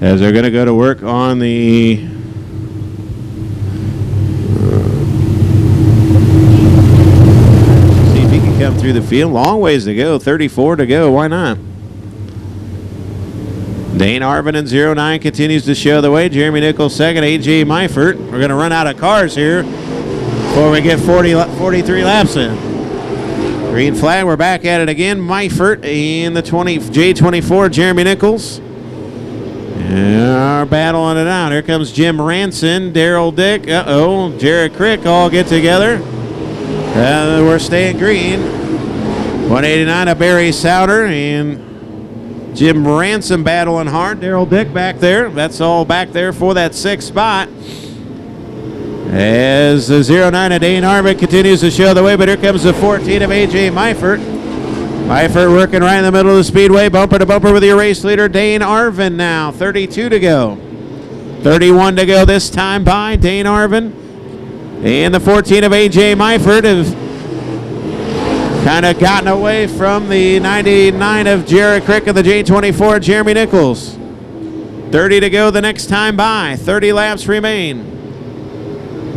as they're going to go to work on the see if he can come through the field. Long ways to go, 34 to go. Why not? Dane Arvin in 09 continues to show the way. Jeremy Nichols second. A.J. Myford. We're going to run out of cars here before we get 43 laps in. Green flag, we're back at it again. Myford in the J24, Jeremy Nichols. And our battling it out. Here comes Jim Ranson, Daryl Dick, Jared Crick all get together. We're staying green. 189 of Barry Souter and Jim Ransom battling hard. Daryl Dick back there. That's all back there for that 6th spot. As the 09 of Dane Arvin continues to show the way, but here comes the 14 of A.J. Myford. Myford working right in the middle of the speedway, bumper to bumper with your race leader, Dane Arvin now. 32 to go. 31 to go this time by Dane Arvin. And the 14 of A.J. Myford have kind of gotten away from the 99 of Jared Crick of the J24, Jeremy Nichols. 30 to go the next time by. 30 laps remain.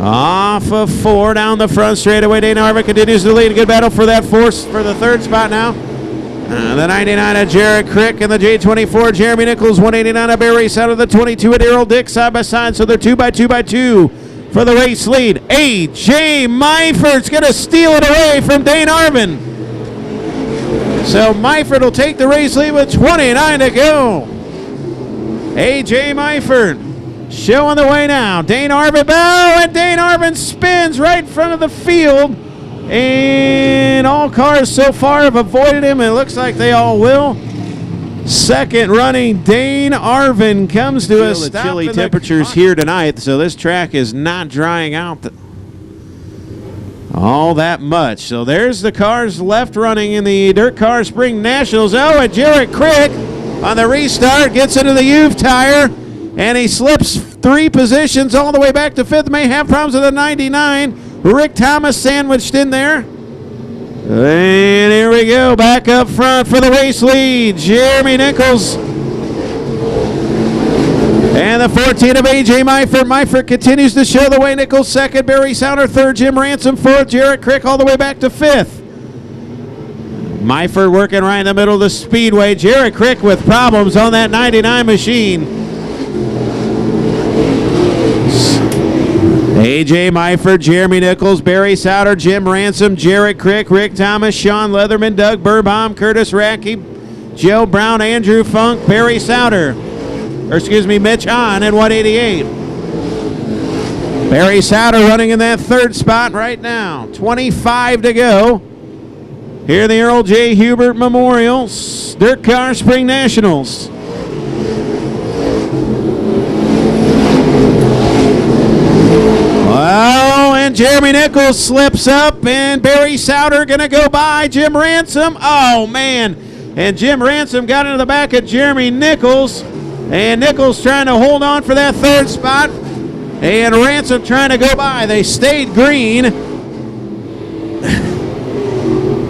Off of 4 down the front straightaway. Dane Arvin continues to lead. Good battle for that force for the third spot now. The 99 of Jared Crick and the J24 Jeremy Nichols. 189 of Barry out of the 22 of Daryl Dick side by side. So they're 2 by 2 by 2 for the race lead. A.J. Myford's going to steal it away from Dane Arvin. So Myford will take the race lead with 29 to go. A.J. Myford showing the way now. Dane Arvin, and Dane Arvin spins right in front of the field. And all cars so far have avoided him. It looks like they all will. Second running, Dane Arvin comes to a stop. Chilly temperatures here tonight, so this track is not drying out all that much. So there's the cars left running in the Dirt Car Spring Nationals. Oh, and Jarrett Crick on the restart gets into the Uve tire, and he slips 3 positions all the way back to 5th. May have problems with the 99. Rick Thomas sandwiched in there. And here we go, back up front for the race lead, Jeremy Nichols. And the 14 of A.J. Myford. Myford continues to show the way. Nichols second, Barry Sounder third, Jim Ransom fourth, Jarrett Crick all the way back to 5th. Myford working right in the middle of the speedway. Jarrett Crick with problems on that 99 machine. A.J. Myford, Jeremy Nichols, Barry Souter, Jim Ransom, Jarrett Crick, Rick Thomas, Sean Leatherman, Doug Burbaum, Curtis Rackey, Joe Brown, Andrew Funk, Barry Souter. Mitch Hahn at 188. Barry Souter running in that third spot right now. 25 to go. Here the Earl J. Hubert Memorial Dirt Car Spring Nationals. Oh, and Jeremy Nichols slips up, and Barry Souter going to go by Jim Ransom. Oh, man. And Jim Ransom got into the back of Jeremy Nichols, and Nichols trying to hold on for that third spot, and Ransom trying to go by. They stayed green.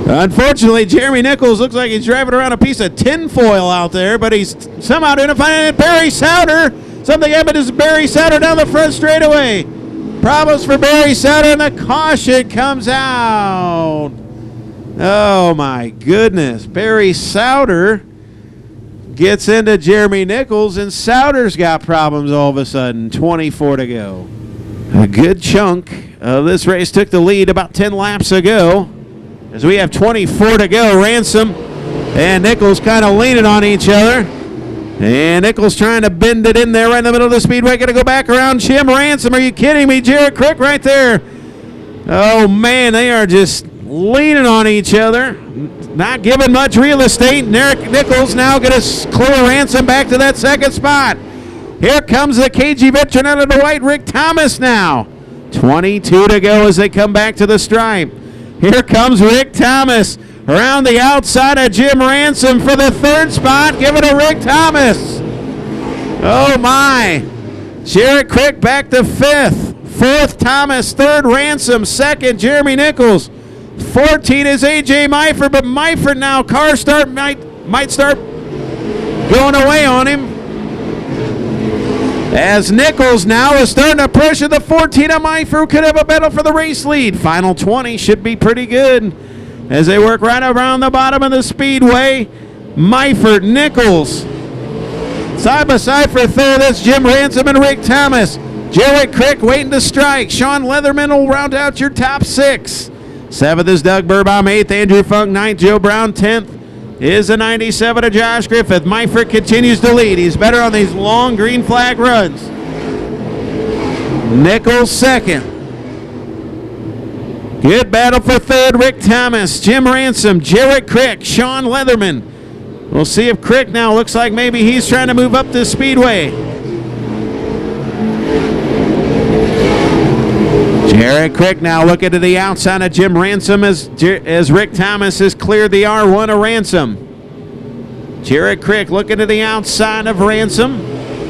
Unfortunately, Jeremy Nichols looks like he's driving around a piece of tinfoil out there, but he's somehow identifying it. Barry Souter. Something happened to Barry Souter down the front straightaway. Problems for Barry Souter, and the caution comes out. Oh, my goodness. Barry Souter gets into Jeremy Nichols, and Souter's got problems all of a sudden. 24 to go. A good chunk of this race took the lead about 10 laps ago. As we have 24 to go, Ransom and Nichols kind of leaning on each other. And Nichols trying to bend it in there right in the middle of the speedway. Going to go back around Jim Ransom. Are you kidding me? Jarrett Crick right there. Oh, man, they are just leaning on each other. Not giving much real estate. And Eric Nichols now going to clear Ransom back to that second spot. Here comes the KG veteran out of the white, Rick Thomas now. 22 to go as they come back to the stripe. Here comes Rick Thomas around the outside of Jim Ransom for the third spot. Give it to Rick Thomas. Oh, my. Jarrett Crick back to 5th. 4th, Thomas. 3rd, Ransom. 2nd, Jeremy Nichols. 14 is A.J. Myford, but Myford now, car start might start going away on him. As Nichols now is starting to pressure the 14 of Myford, could have a battle for the race lead. Final 20 should be pretty good as they work right around the bottom of the speedway. Myford, Nichols, side by side for 3rd. That's Jim Ransom and Rick Thomas. Jarrett Crick waiting to strike. Sean Leatherman will round out your top 6. 7th is Doug Burbaum. 8th, Andrew Funk. 9th, Joe Brown. 10th is the 97 of Josh Griffith. Myford continues to lead. He's better on these long green flag runs. Nichols 2nd. Good battle for 3rd, Rick Thomas, Jim Ransom, Jarrett Crick, Sean Leatherman. We'll see if Crick now looks like maybe he's trying to move up the speedway. Jarrett Crick now looking to the outside of Jim Ransom as Rick Thomas has cleared the R1 of Ransom. Jarrett Crick looking to the outside of Ransom.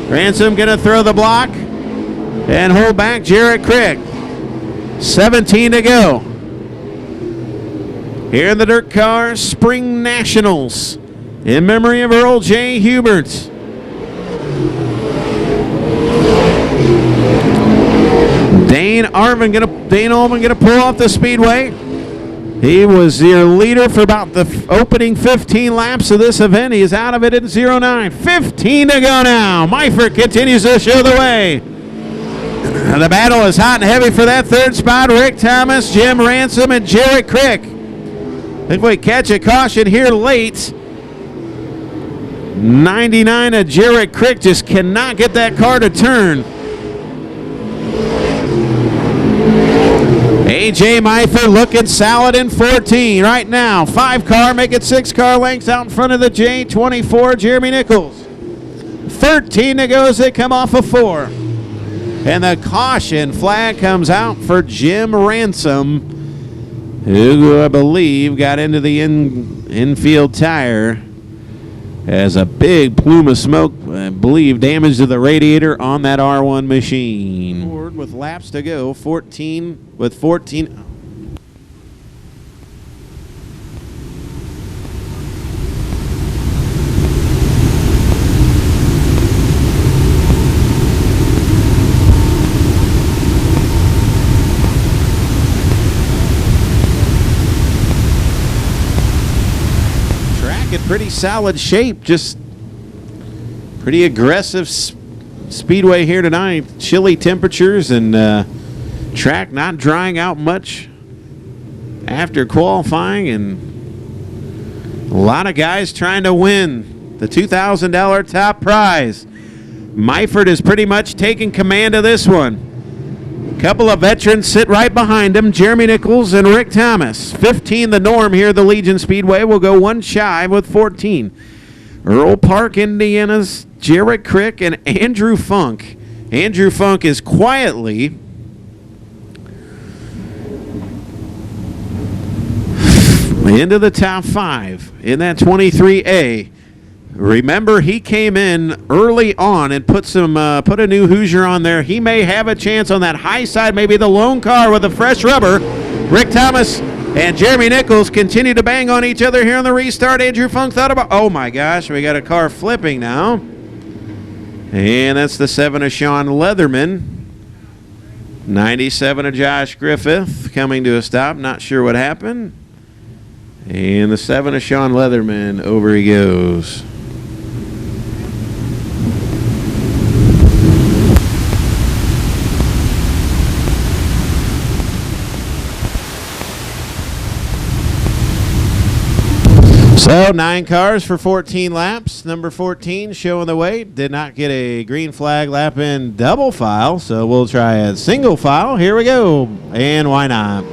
Ransom going to throw the block and hold back Jarrett Crick. 17 to go. Here in the Dirt Car Spring Nationals in memory of Earl J. Hubert. Dane Dane Ullman gonna pull off the speedway. He was your leader for about the opening 15 laps of this event. He is out of it in 09. 15 to go now. Meifert continues to show the way. The battle is hot and heavy for that third spot. Rick Thomas, Jim Ransom, and Jarrett Crick. If we catch a caution here late, 99 of Jarrett Crick just cannot get that car to turn. A.J. Meifert looking solid in 14 right now. 5 car, make it 6 car lengths out in front of the J24, Jeremy Nichols. 13 to go as they come off of 4. And the caution flag comes out for Jim Ransom, who I believe got into the infield tire as a big plume of smoke, I believe, damage to the radiator on that R1 machine. Forward with laps to go, 14 with 14. In pretty solid shape, just pretty aggressive speedway here tonight. Chilly temperatures and track not drying out much after qualifying, and a lot of guys trying to win the $2,000 top prize. Meifert is pretty much taking command of this one. A couple of veterans sit right behind him, Jeremy Nichols and Rick Thomas. 15 the norm here at the Legion Speedway. Will go one shy with 14. Earl Park, Indiana's Jarrett Crick and Andrew Funk. Andrew Funk is quietly into the top 5 in that 23A. Remember, he came in early on and put a new Hoosier on there. He may have a chance on that high side, maybe the lone car with the fresh rubber. Rick Thomas and Jeremy Nichols continue to bang on each other here on the restart. Andrew Funk thought about, oh my gosh, we got a car flipping now. And that's the 7 of Sean Leatherman. 97 of Josh Griffith coming to a stop. Not sure what happened. And the 7 of Sean Leatherman, over he goes. So 9 cars for 14 laps. Number 14 showing the way. Did not get a green flag lap in double file, so we'll try a single file. Here we go. And why not?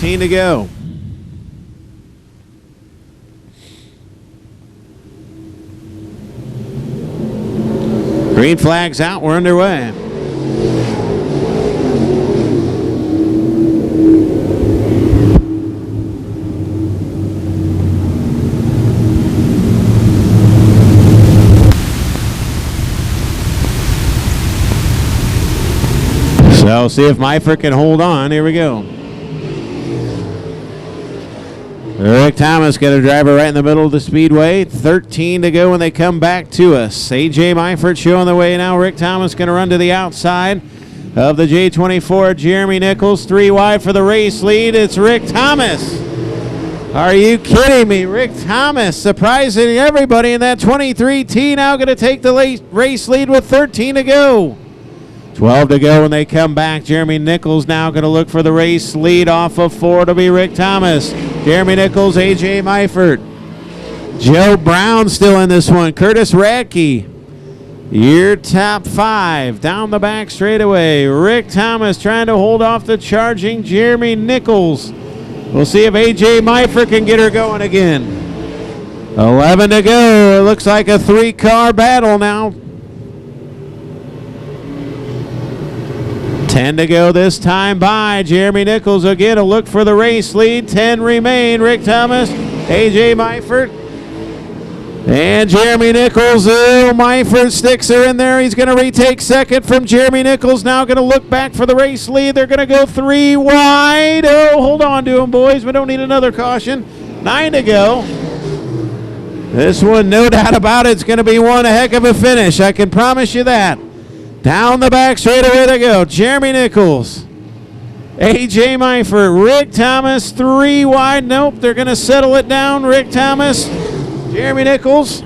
To go. Green flag's out. We're underway. So see if Meifert can hold on. Here we go. Rick Thomas got a driver right in the middle of the speedway. 13 to go when they come back to us. A.J. Meifert showing the way now. Rick Thomas going to run to the outside of the J24. Jeremy Nichols 3 wide for the race lead. It's Rick Thomas. Are you kidding me? Rick Thomas surprising everybody in that 23T, now going to take the race lead with 13 to go. 12 to go when they come back. Jeremy Nichols now going to look for the race lead off of 4 to be Rick Thomas. Jeremy Nichols, A.J. Meifert. Joe Brown still in this one. Curtis Radke. Your top 5. Down the back straightaway. Rick Thomas trying to hold off the charging Jeremy Nichols. We'll see if A.J. Meifert can get her going again. 11 to go. It looks like a 3-car battle now. 10 to go this time by. Jeremy Nichols again a look for the race lead. 10 remain. Rick Thomas, A.J. Meifert, And Jeremy Nichols, Myford sticks her in there. He's going to retake second from Jeremy Nichols. Now going to look back for the race lead. They're going to go 3 wide. Oh, hold on to him, boys. We don't need another caution. 9 to go. This one, no doubt about it, it's going to be one heck of a finish. I can promise you that. Down the back straightaway they go. Jeremy Nichols, A.J. Myford, Rick Thomas, 3 wide. Nope, they're going to settle it down. Rick Thomas, Jeremy Nichols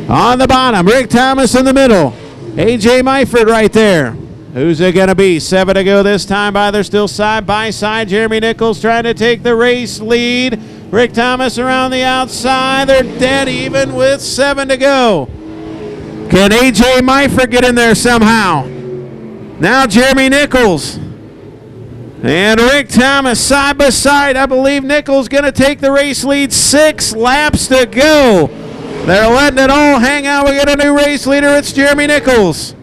on the bottom. Rick Thomas in the middle. A.J. Myford right there. Who's it going to be? 7 to go this time by. They're still side by side. Jeremy Nichols trying to take the race lead. Rick Thomas around the outside. They're dead even with 7 to go. Can A.J. Myford get in there somehow? Now Jeremy Nichols and Rick Thomas side by side. I believe Nichols going to take the race lead. 6 laps to go. They're letting it all hang out. We got a new race leader. It's Jeremy Nichols.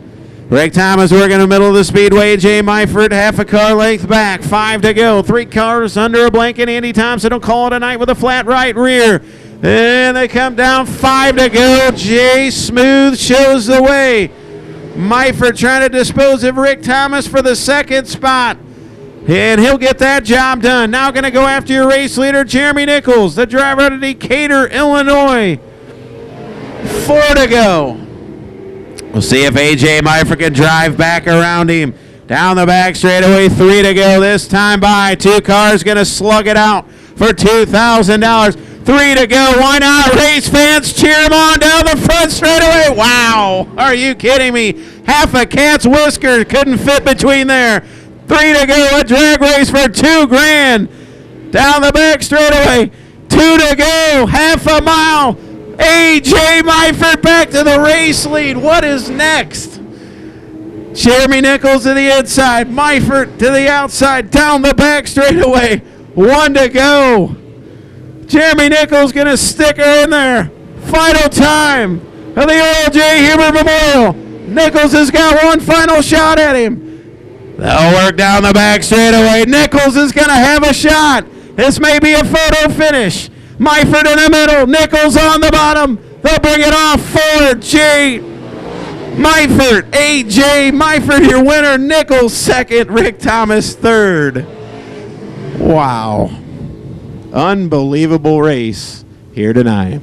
Rick Thomas working in the middle of the speedway. A.J. Myford half a car length back. 5 to go. 3 cars under a blanket. Andy Thompson will call it a night with a flat right rear. And they come down. 5 to go. Jay Smooth shows the way. Myford trying to dispose of Rick Thomas for the second spot. And he'll get that job done. Now going to go after your race leader, Jeremy Nichols, the driver out of Decatur, Illinois. 4 to go. We'll see if A.J. Myford can drive back around him. Down the back straightaway, 3 to go this time by. 2 cars going to slug it out for $2,000. 3 to go. Why not? Race fans, cheer him on down the front straightaway. Wow. Are you kidding me? Half a cat's whisker couldn't fit between there. 3 to go. A drag race for $2,000. Down the back straightaway. 2 to go. Half a mile. A.J. Myford back to the race lead. What is next? Jeremy Nichols to the inside. Myford to the outside. Down the back straightaway. 1 to go. Jeremy Nichols going to stick her in there. Final time of the Earl J. Huber Memorial. Nichols has got one final shot at him. They'll work down the back straightaway. Nichols is going to have a shot. This may be a photo finish. Myford in the middle. Nichols on the bottom. They'll bring it off for J. Myford. A.J. Myford, your winner. Nichols second. Rick Thomas third. Wow. Unbelievable race here tonight.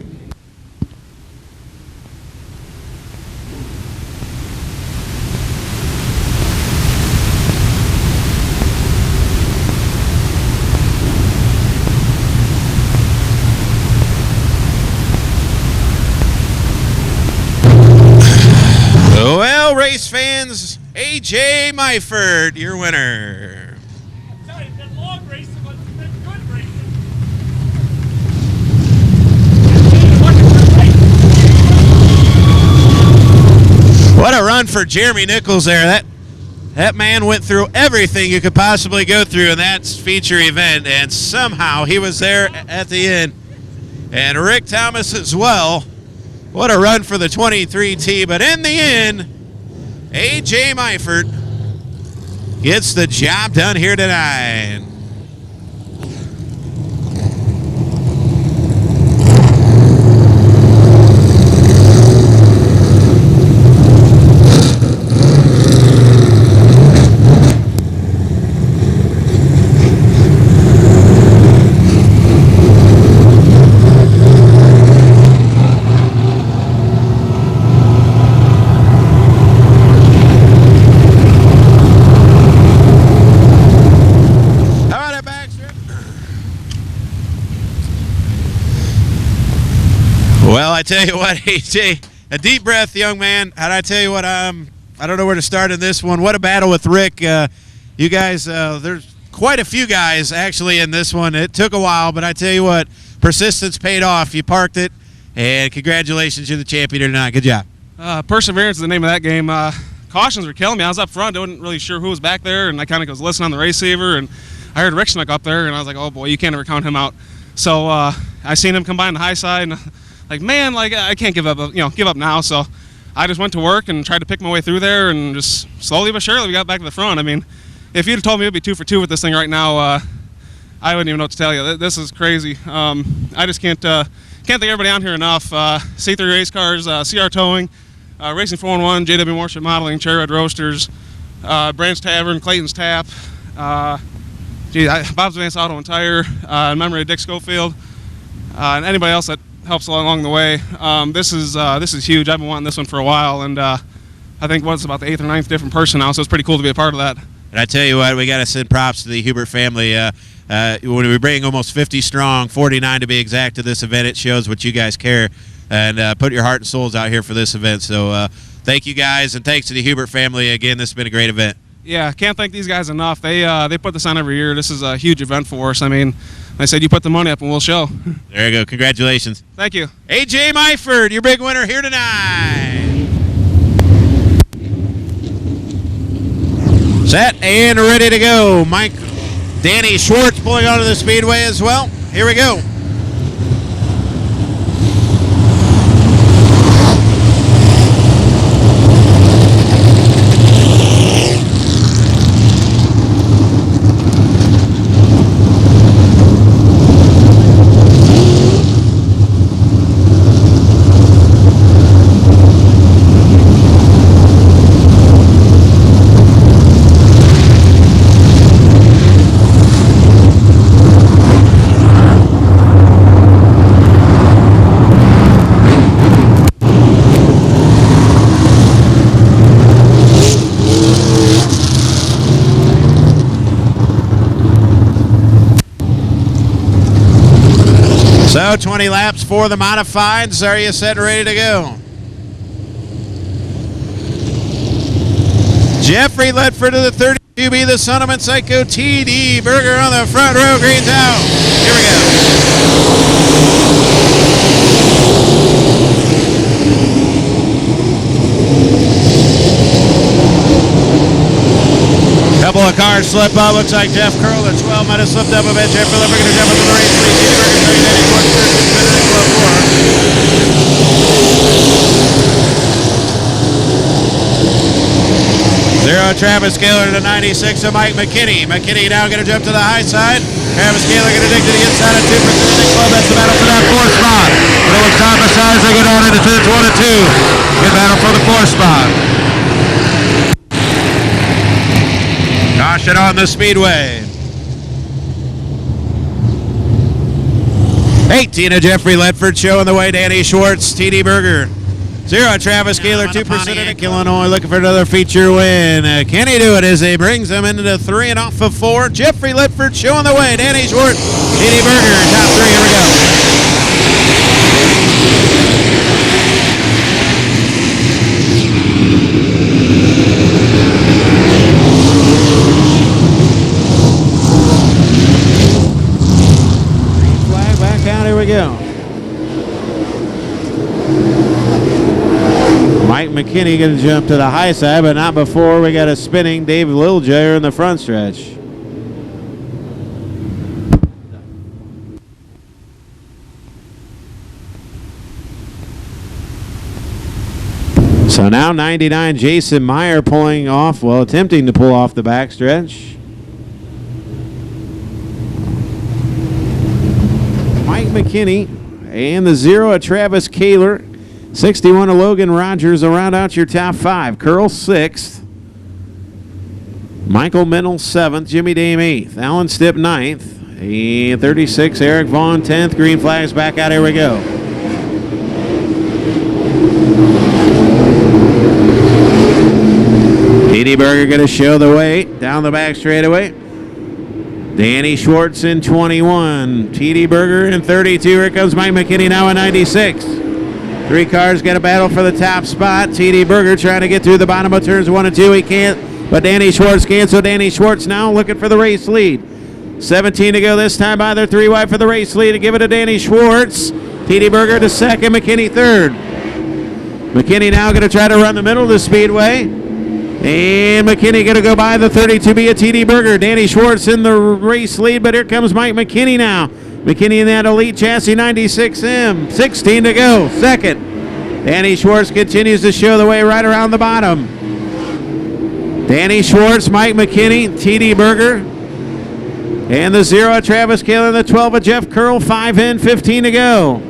Well, race fans, A.J. Myford, your winner. I'm telling you, it's been long racing, but it's been good racing. What a run for Jeremy Nichols there. That man went through everything you could possibly go through in that feature event, and somehow he was there at the end. And Rick Thomas as well. What a run for the 23T, but in the end, A.J. Myford gets the job done here tonight. Well, I tell you what, AJ, a deep breath, young man. And I tell you what, I don't know where to start in this one. What a battle with Rick. You guys, there's quite a few guys actually in this one. It took a while, but I tell you what, persistence paid off. You parked it, and congratulations, you're the champion tonight. Good job. Perseverance is the name of that game. Cautions were killing me. I was up front. I wasn't really sure who was back there, and I kind of was listening on the receiver, and I heard Rick snuck up there, and I was like, oh, boy, you can't ever count him out. So I seen him come by on the high side, and like, man, like I can't give up now. So I just went to work and tried to pick my way through there, and just slowly but surely we got back to the front. I mean, if you'd have told me it'd be 2 for 2 with this thing right now, I wouldn't even know what to tell you. This is crazy. I just can't can't thank everybody on here enough. C3 Race Cars, CR Towing, Racing 411, JW Morship Modeling, Cherry Red Roasters, Branch Tavern, Clayton's Tap, Bob's Vance Auto and Tire, in memory of Dick Schofield, and anybody else that helps along the way. This is huge. I've been wanting this one for a while, and I think it's about the 8th or 9th different person now, so it's pretty cool to be a part of that. And I tell you what, we got to send props to the Hubert family. When we bring almost 50 strong, 49 to be exact, to this event, it shows what you guys care and put your heart and souls out here for this event. So thank you guys, and thanks to the Hubert family. Again, this has been a great event. Yeah, can't thank these guys enough. They put this on every year. This is a huge event for us. I mean, I said you put the money up and we'll show. There you go. Congratulations. Thank you. AJ Myford, your big winner here tonight. Set and ready to go. Danny Schwartz pulling onto the speedway as well. Here we go. So 20 laps for the modifieds. Are you set and ready to go? Jeffrey Ledford to the 32B, the Son-of-Man Psycho TD Berger on the front row, green's out. Here we go. Couple of cars slip up. Looks like Jeff Curl at 12 might have slipped up a bit. Jeffrey Ledford going to jump into the race. Zero Travis Kaler to 96 of Mike McKinney. McKinney now going to jump to the high side. Travis Kaler going to dig to the inside of 2% of the club. That's the battle for that 4th spot. But it looks side by side as they go down into turns 1 and 2. Good battle for the 4th spot. Caution on the speedway. 18 of Jeffrey Ledford showing the way. Danny Schwartz, TD Berger. 0 Travis Kaler, 2% in Illinois, looking for another feature win. Can he do it as he brings them into the 3 and off of 4? Jeffrey Ledford showing the way. Danny Schwartz, TD Berger, top 3. Here we go. Flag back out. Here we go. Mike McKinney going to jump to the high side, but not before we got a spinning Dave Littlejohn in the front stretch. So now 99 Jason Meyer pulling off, well, attempting to pull off the backstretch. Mike McKinney and the 0 of Travis Kaler. 61 of Logan Rogers will round out your top 5. Curl 6th. Michael Mennel 7th. Jimmy Dame 8th. Alan Stipp 9th. And 36 Eric Vaughn 10th. Green flags back out. Here we go. TD Berger going to show the way down the back straightaway. Danny Schwartz in 21. TD Berger in 32. Here comes Mike McKinney now in 96. 3 cars got a battle for the top spot. TD Berger trying to get through the bottom of turns 1 and 2. He can't, but Danny Schwartz can. So Danny Schwartz now looking for the race lead. 17 to go this time by. They're 3 wide for the race lead. To give it to Danny Schwartz. TD Berger to 2nd. McKinney 3rd. McKinney now going to try to run the middle of the speedway. And McKinney going to go by the 32B of TD Berger. Danny Schwartz in the race lead, but here comes Mike McKinney now. McKinney in that elite chassis 96M. 16 to go. 2nd. Danny Schwartz continues to show the way right around the bottom. Danny Schwartz, Mike McKinney, TD Berger. And the 0 of Travis Kaler, the 12 of Jeff Curl. 5 in, 15 to go.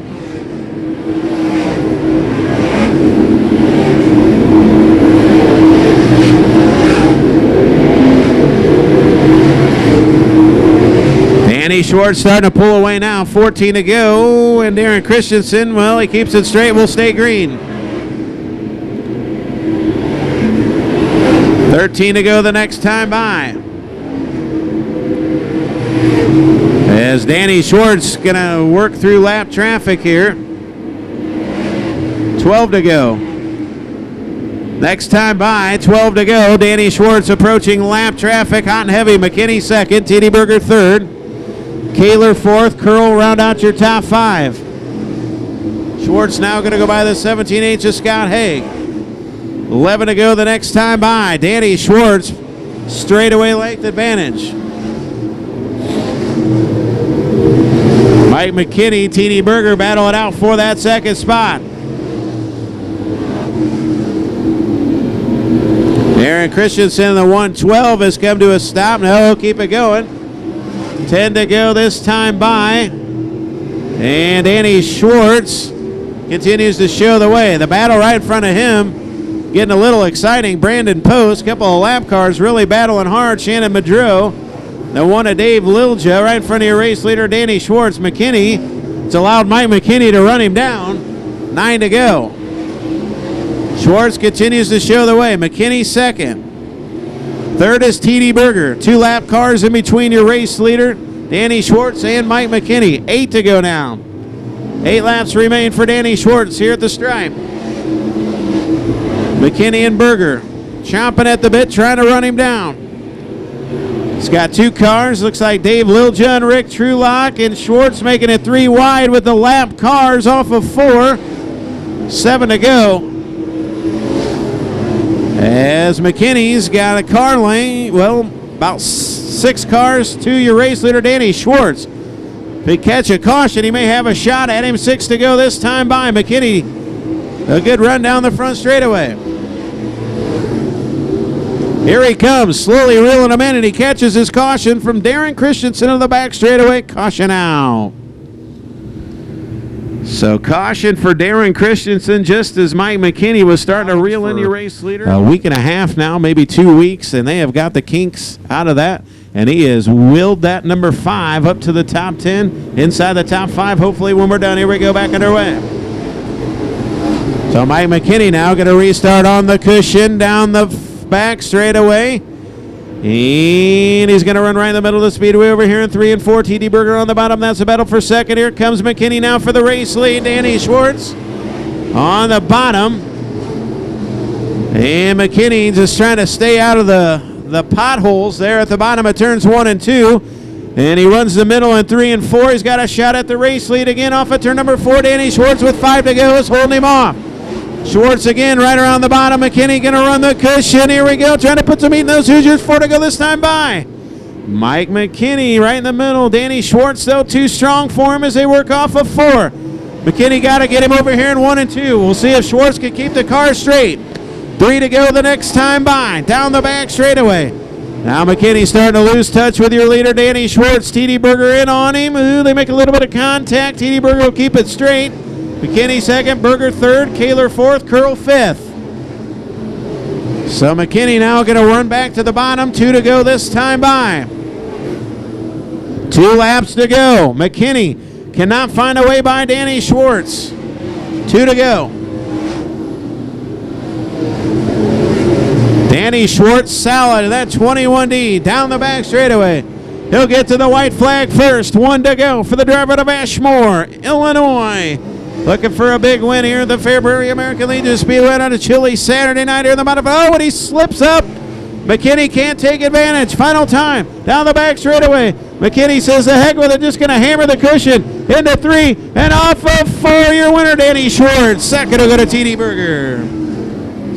Schwartz starting to pull away now. 14 to go. And Darren Christensen, well, he keeps it straight. Will stay green. 13 to go the next time by. As Danny Schwartz going to work through lap traffic here. 12 to go. Next time by, 12 to go. Danny Schwartz approaching lap traffic. Hot and heavy. McKinney second. T.D. Berger third. Kaler fourth. Curl round out your top five. Schwartz now going to go by the 17-8 of Scott Haig. 11 to go the next time by. Danny Schwartz straightaway length advantage. Mike McKinney, T.D. Berger battle it out for that second spot. Aaron Christensen, the 112, has come to a stop. Now he'll keep it going. 10 to go this time by. And Danny Schwartz continues to show the way. The battle right in front of him getting a little exciting. Brandon Post, couple of lap cars really battling hard. Shannon Madreau, the one of Dave Lilja, right in front of your race leader, Danny Schwartz. McKinney, it's allowed Mike McKinney to run him down. 9 to go. Schwartz continues to show the way. McKinney second. Third is T.D. Berger. 2 lap cars in between your race leader, Danny Schwartz and Mike McKinney. 8 to go now. 8 laps remain for Danny Schwartz here at the stripe. McKinney and Berger chomping at the bit, trying to run him down. He's got 2 cars. Looks like Dave Lilja and Rick Trulock, and Schwartz making it 3 wide with the lap cars off of 4. 7 to go. As McKinney's got a car lane, well, about 6 cars to your race leader, Danny Schwartz. If he catch a caution, he may have a shot at him. 6 to go this time by. McKinney, a good run down the front straightaway. Here he comes, slowly reeling him in, and he catches his caution from Darren Christensen on the back straightaway. Caution out. So caution for Darren Christensen just as Mike McKinney was starting to reel in your race leader. A week and a half now, maybe 2 weeks, and they have got the kinks out of that. And he has willed that number 5 up to the top 10, inside the top 5, hopefully when we're done. Here we go, back underway. So Mike McKinney now going to restart on the cushion down the back straightaway. And he's going to run right in the middle of the speedway over here in 3 and 4. T.D. Berger on the bottom. That's the battle for second. Here comes McKinney now for the race lead. Danny Schwartz on the bottom. And McKinney just trying to stay out of the potholes there at the bottom of turns 1 and 2. And he runs the middle in 3 and 4. He's got a shot at the race lead again off of turn number 4. Danny Schwartz with 5 to go is holding him off. Schwartz again right around the bottom. McKinney going to run the cushion. Here we go. Trying to put some meat in those Hoosiers. 4 to go this time by. Mike McKinney right in the middle. Danny Schwartz, though, too strong for him as they work off of 4. McKinney got to get him over here in 1 and 2. We'll see if Schwartz can keep the car straight. 3 to go the next time by. Down the back straightaway. Now McKinney starting to lose touch with your leader, Danny Schwartz. T.D. Berger in on him. Ooh, they make a little bit of contact. T.D. Berger will keep it straight. McKinney second, Berger third, Kaler fourth, Curl fifth. So McKinney now going to run back to the bottom. 2 to go this time by. 2 laps to go. McKinney cannot find a way by Danny Schwartz. 2 to go. Danny Schwartz solid in that 21D down the back straightaway. He'll get to the white flag first. 1 to go for the driver of Ashmore, Illinois. Looking for a big win here at the Fairbury American Legion Speedway on a chilly Saturday night here in the bottom. Oh, and he slips up. McKinney can't take advantage. Final time down the back straightaway. McKinney says, the heck with it, just going to hammer the cushion into 3 and off of 4. Your winner, Danny Schwartz. Second will go to T.D. Berger.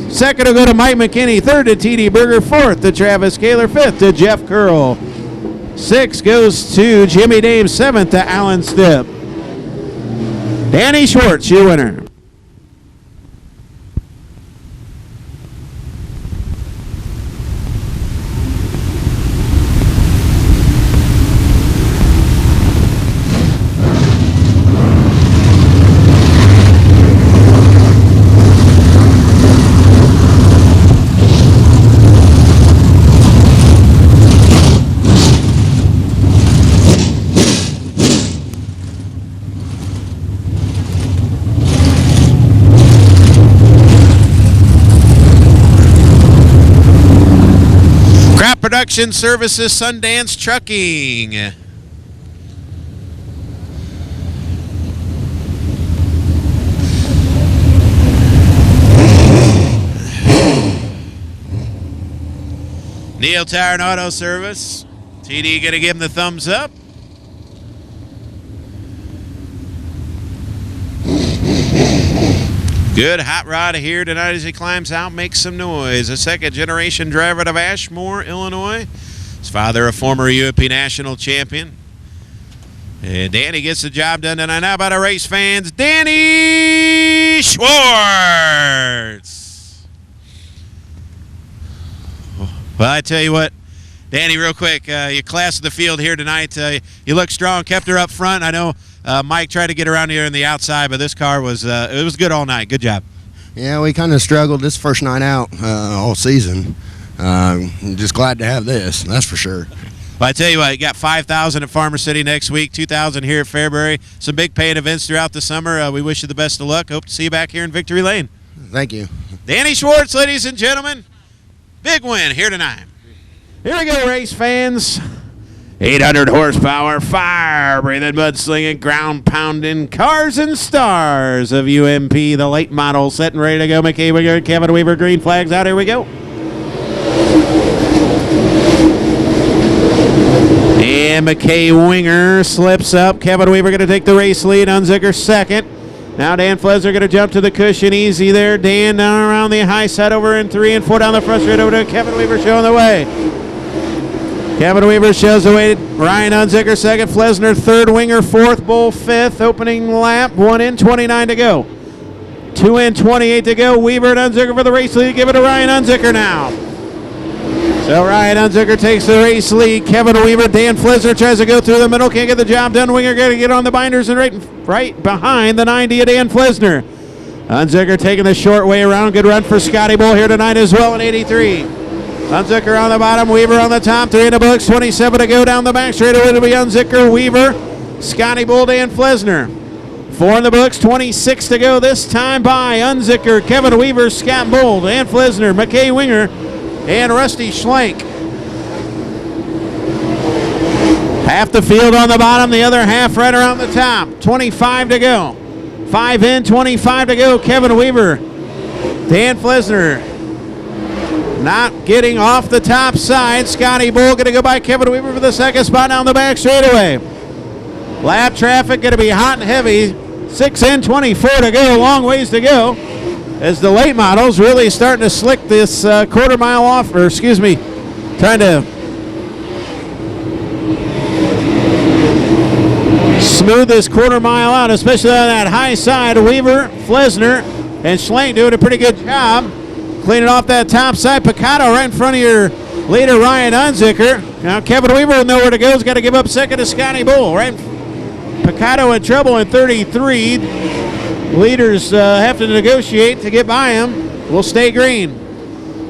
Second will go to Mike McKinney. Third to T.D. Berger. Fourth to Travis Kaler. Fifth to Jeff Curl. 6 goes to Jimmy Dame. 7th to Alan Stipp. Danny Schwartz, your winner. Production Services, Sundance Trucking. Neil Tire and Auto Service. TD going to give him the thumbs up. Good hot rod here tonight as he climbs out, makes some noise. A second-generation driver out of Ashmore, Illinois. His father, a former UAP national champion. And Danny gets the job done tonight. How about our race fans? Danny Schwartz. Well, I tell you what, Danny, real quick, you class of the field here tonight. You look strong, kept her up front. I know Mike tried to get around here on the outside, but this car was it was good all night. Good job. Yeah, we kind of struggled this first night out all season. Just glad to have this, that's for sure. Well, I tell you what, you got 5,000 at Farmer City next week, 2,000 here at Fairbury. Some big paying events throughout the summer. We wish you the best of luck. Hope to see you back here in Victory Lane. Thank you. Danny Schwartz, ladies and gentlemen. Big win here tonight. Here we go, race fans. 800 horsepower, fire-breathing, mud-slinging, ground-pounding cars and stars of UMP, the late model, set and ready to go. McKay Winger, Kevin Weaver, green flags out. Here we go. And McKay Winger slips up. Kevin Weaver going to take the race lead. Unzicker second. Now Dan Flesner going to jump to the cushion easy there. Dan down around the high side over in 3 and 4 down the front straight over to Kevin Weaver showing the way. Kevin Weaver shows the way. Ryan Unzicker second. Flesner third. Winger fourth. Bull fifth. Opening lap. 1 in, 29 to go. 2 in, 28 to go. Weaver and Unzicker for the race lead. Give it to Ryan Unzicker now. So Ryan Unzicker takes the race lead. Kevin Weaver, Dan Flesner tries to go through the middle. Can't get the job done. Winger got to get on the binders and right behind the 90 of Dan Flesner. Unzicker taking the short way around. Good run for Scotty Bull here tonight as well in 83. Unzicker on the bottom. Weaver on the top. 3 in the books. 27 to go down the back straight away to be Unzicker, Weaver, Scotty Bull, Dan Flesner. 4 in the books. 26 to go this time by Unzicker, Kevin Weaver, Scott Bull, Dan Flesner, McKay Winger, and Rusty Schlenk. Half the field on the bottom, the other half right around the top. 25 to go. 5 in, 25 to go. Kevin Weaver, Dan Flesner not getting off the top side. Scotty Bull going to go by Kevin Weaver for the second spot down the back straightaway. Lap traffic going to be hot and heavy. 6 in, 24 to go. Long ways to go as the late models really starting to slick this quarter mile off, or excuse me, trying to smooth this quarter mile out, especially on that high side. Weaver, Flesner, and Schlenk doing a pretty good job cleaning off that top side. Picado right in front of your leader, Ryan Unzicker. Now Kevin Weaver with nowhere to go. He's got to give up second to Scotty Bull. Right, Picado in trouble in 33. Leaders have to negotiate to get by him. Will stay green.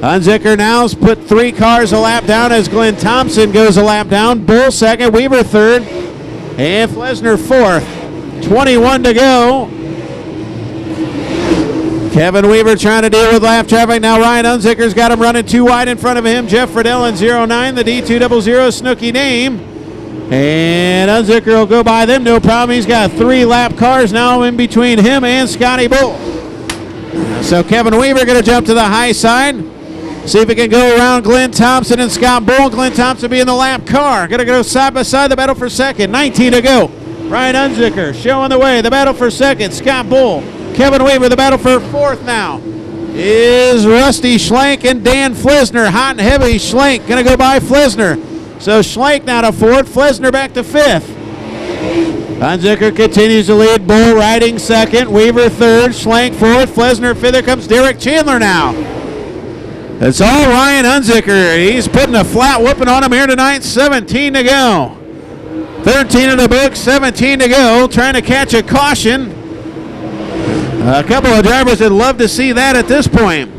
Unzicker now's put 3 cars a lap down as Glenn Thompson goes a lap down. Bull second, Weaver third, and Flesner fourth. 21 to go. Kevin Weaver trying to deal with lap traffic. Now Ryan Unzicker's got him running 2 wide in front of him. Jeff Friedel in 09, the D200 Snooky name. And Unzicker will go by them, no problem. He's got 3 lap cars now in between him and Scotty Bull. So Kevin Weaver going to jump to the high side. See if he can go around Glenn Thompson and Scott Bull. Glenn Thompson be in the lap car. Going to go side by side, the battle for second. 19 to go. Ryan Unzicker showing the way. The battle for second. Scott Bull. Kevin Weaver, the battle for fourth now is Rusty Schlenk and Dan Flesner. Hot and heavy. Schlenk going to go by Flesner. So Schlenk now to fourth. Flesner back to fifth. Unzicker continues to lead. Bull riding second. Weaver third. Schlenk fourth. Flesner fifth. There comes Derek Chandler now. It's all Ryan Unzicker. He's putting a flat whooping on him here tonight. 17 to go. 13 in the book. 17 to go. Trying to catch a caution. A couple of drivers would love to see that at this point.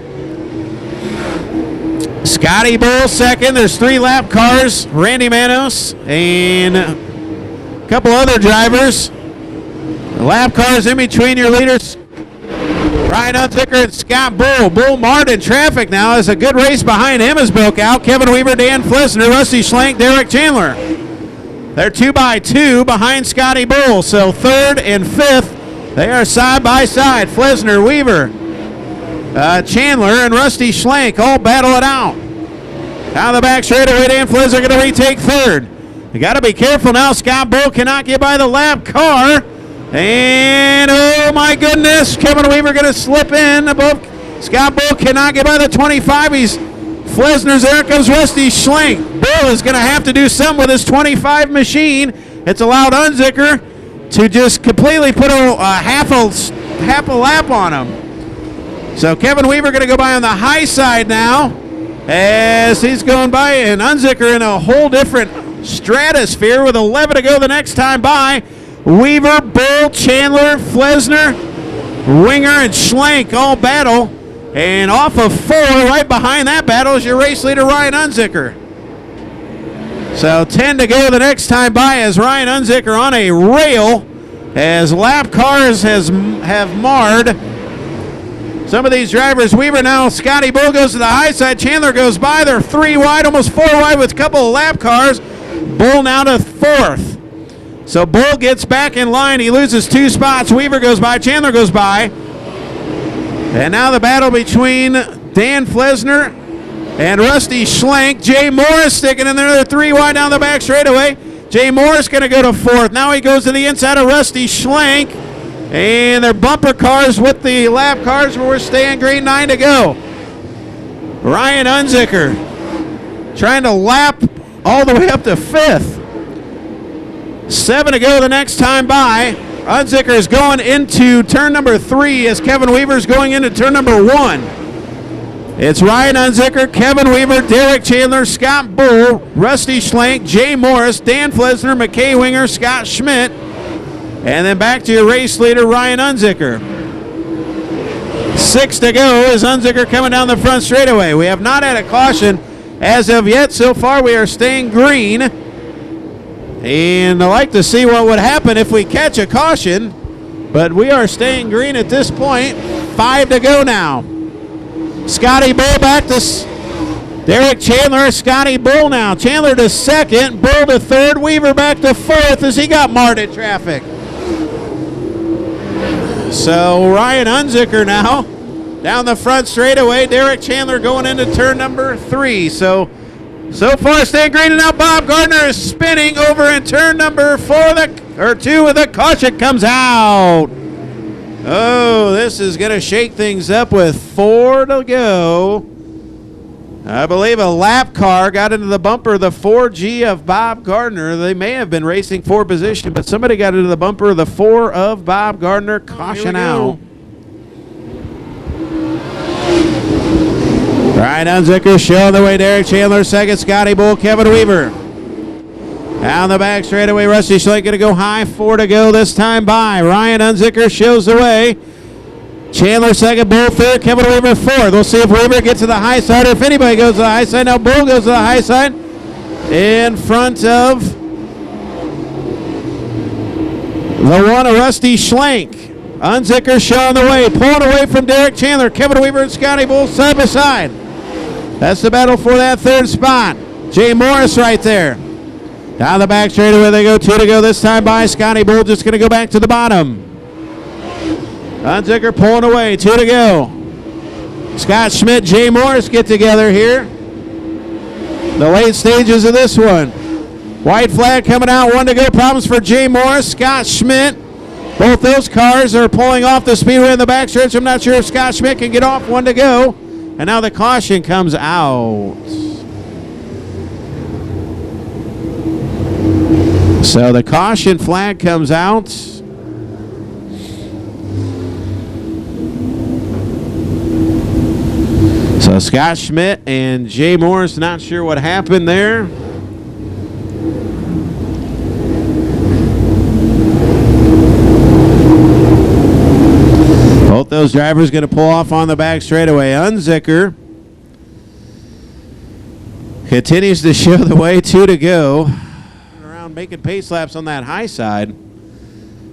Scotty Bull second. There's 3 lap cars. Randy Manos and a couple other drivers. The lap cars in between your leaders. Ryan Unzicker and Scott Bull. Bull marred in traffic now as a good race behind him has broke out. Kevin Weaver, Dan Flesner, Rusty Schlenk, Derek Chandler. They're 2 by 2 behind Scotty Bull. So third and fifth, they are side by side. Flesner, Weaver, Chandler, and Rusty Schlenk all battle it out. Down the back straightaway, Dan Flesner going to retake third. You got to be careful now. Scott Bull cannot get by the lap car. And oh my goodness, Kevin Weaver going to slip in above. Scott Bull cannot get by the 25. He's Flesner's. There comes Rusty Schlenk. Bull is going to have to do something with his 25 machine. It's allowed Unzicker to just completely put a half a lap on him. So Kevin Weaver going to go by on the high side now as he's going by, and Unzicker in a whole different stratosphere with 11 to go the next time by. Weaver, Bull, Chandler, Flesner, Winger, and Schlenk all battle. And off of 4, right behind that battle, is your race leader, Ryan Unzicker. So 10 to go the next time by as Ryan Unzicker on a rail as lap cars have marred some of these drivers. Weaver now, Scotty Bull goes to the high side. Chandler goes by. They're 3 wide, almost 4 wide with a couple of lap cars. Bull now to 4th. So Bull gets back in line. He loses 2 spots. Weaver goes by. Chandler goes by. And now the battle between Dan Flesner and Rusty Schlenk. Jay Morris sticking in there. They're 3 wide down the back straightaway. Jay Morris going to go to 4th. Now he goes to the inside of Rusty Schlenk. And their bumper cars with the lap cars where we're staying green. 9 to go. Ryan Unzicker trying to lap all the way up to 5th. 7 to go the next time by. Unzicker is going into turn number 3 as Kevin Weaver is going into turn number 1. It's Ryan Unzicker, Kevin Weaver, Derek Chandler, Scott Bull, Rusty Schlenk, Jay Morris, Dan Flesner, McKay Winger, Scott Schmidt, and then back to your race leader, Ryan Unzicker. 6 to go as Unzicker coming down the front straightaway. We have not had a caution as of yet. So far we are staying green. And I'd like to see what would happen if we catch a caution. But we are staying green at this point. 5 to go now. Scotty Bull back to Derek Chandler. Scotty Bull now. Chandler to 2nd. Bull to 3rd. Weaver back to 4th as he got marred in traffic. So Ryan Unzicker now down the front straightaway. Derek Chandler going into turn number 3. So far staying green, and now Bob Gardner is spinning over in turn number 2 with the caution comes out. Oh, this is going to shake things up with 4 to go. I believe a lap car got into the bumper of the 4G of Bob Gardner. They may have been racing for position, but somebody got into the bumper of the 4 of Bob Gardner. Caution out. Ryan Unzicker showing the way. Derek Chandler 2nd. Scotty Bull, Kevin Weaver. Down the back straightaway, Rusty Schlenk going to go high. 4 to go this time by. Ryan Unzicker shows the way. Chandler 2nd, Bull 3rd, Kevin Weaver 4th. We'll see if Weaver gets to the high side or if anybody goes to the high side. Now Bull goes to the high side in front of the one of Rusty Schlenk. Unzicker showing the way, pulling away from Derek Chandler. Kevin Weaver and Scotty Bull side by side. That's the battle for that 3rd spot. Jay Morris right there. Down the back straightaway they go. 2 to go this time by. Scotty Bull just going to go back to the bottom. Unzicker pulling away. 2 to go. Scott Schmidt, Jay Morris get together here. The late stages of this one. White flag coming out. 1 to go. Problems for Jay Morris. Scott Schmidt. Both those cars are pulling off the speedway in the backstretch. I'm not sure if Scott Schmidt can get off. 1 to go. And now the caution comes out. So the caution flag comes out. So Scott Schmidt and Jay Morris, not sure what happened there. Both those drivers going to pull off on the back straightaway. Unzicker continues to show the way. 2 to go. Around making pace laps on that high side.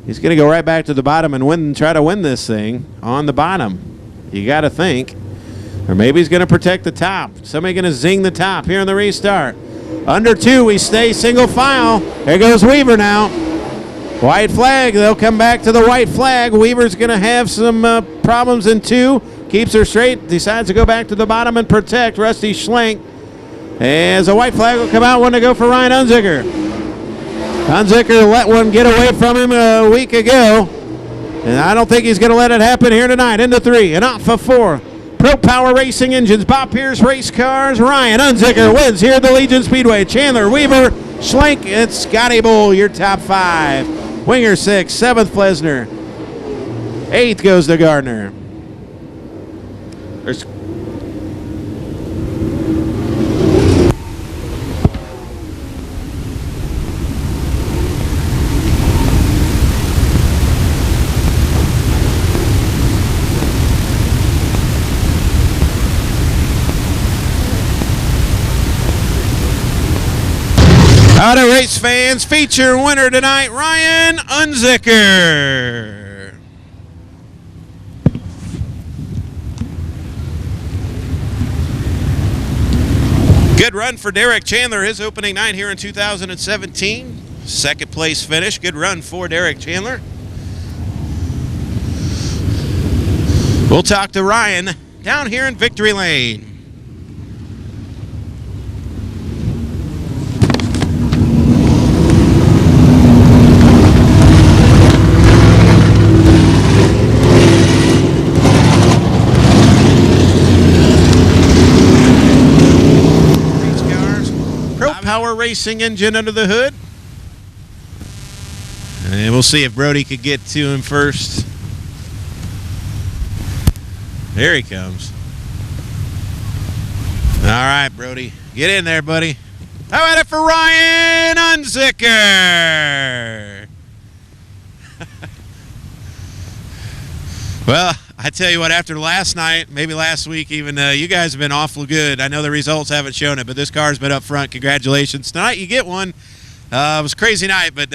He's going to go right back to the bottom and try to win this thing on the bottom. You got to think. Or maybe he's going to protect the top. Somebody going to zing the top here in the restart. Under 2, we stay single file. There goes Weaver now. White flag. They'll come back to the white flag. Weaver's going to have some problems in 2. Keeps her straight. Decides to go back to the bottom and protect Rusty Schlenk. As a white flag will come out. One to go for Ryan Unzicker. Unzicker let one get away from him a week ago. And I don't think he's going to let it happen here tonight. Into 3 and off of 4. Pro Power Racing Engines, Bob Pierce Race Cars. Ryan Unzicker wins here at the Legion Speedway. Chandler, Weaver, Schlenk, and Scotty Bull, your top 5. Winger 6, 7th Flesner. 8th goes to Gardner. There's Auto Race fans, feature winner tonight, Ryan Unzicker. Good run for Derek Chandler, his opening night here in 2017. Second place finish. Good run for Derek Chandler. We'll talk to Ryan down here in Victory Lane. Power Racing engine under the hood. And we'll see if Brody could get to him first. There he comes. All right, Brody. Get in there, buddy. How about it for Ryan Unzicker? Well, I tell you what, after last night, maybe last week even, you guys have been awful good. I know the results haven't shown it, but this car's been up front. Congratulations. Tonight you get one. It was a crazy night, but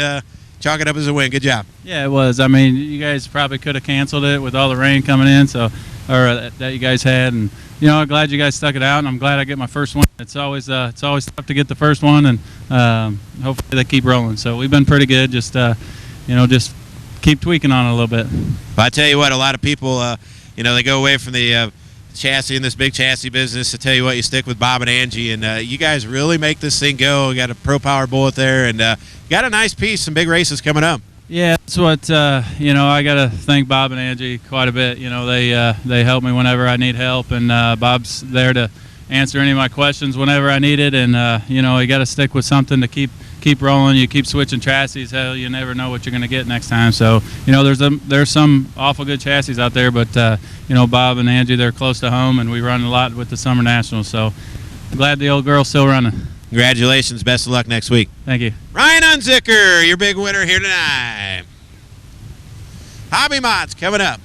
chalk it up as a win. Good job. Yeah, it was. I mean, you guys probably could have canceled it with all the rain coming in, that you guys had. And, I'm glad you guys stuck it out, and I'm glad I get my first one. It's always tough to get the first one, and hopefully they keep rolling. So we've been pretty good, just keep tweaking on it a little bit. Well, I tell you what, a lot of people, they go away from the chassis in this big chassis business. I tell you what, you stick with Bob and Angie, and you guys really make this thing go. You got a Pro Power bullet there, and got a nice piece, some big races coming up. Yeah, that's what, I got to thank Bob and Angie quite a bit. They help me whenever I need help, and Bob's there to answer any of my questions whenever I need it, and, you got to stick with something to keep rolling. You keep switching chassis. Hell, you never know what you're going to get next time. So, there's some awful good chassis out there, but, Bob and Angie, they're close to home, and we run a lot with the Summer Nationals. So, glad the old girl's still running. Congratulations. Best of luck next week. Thank you. Ryan Unzicker, your big winner here tonight. Hobby Mods coming up.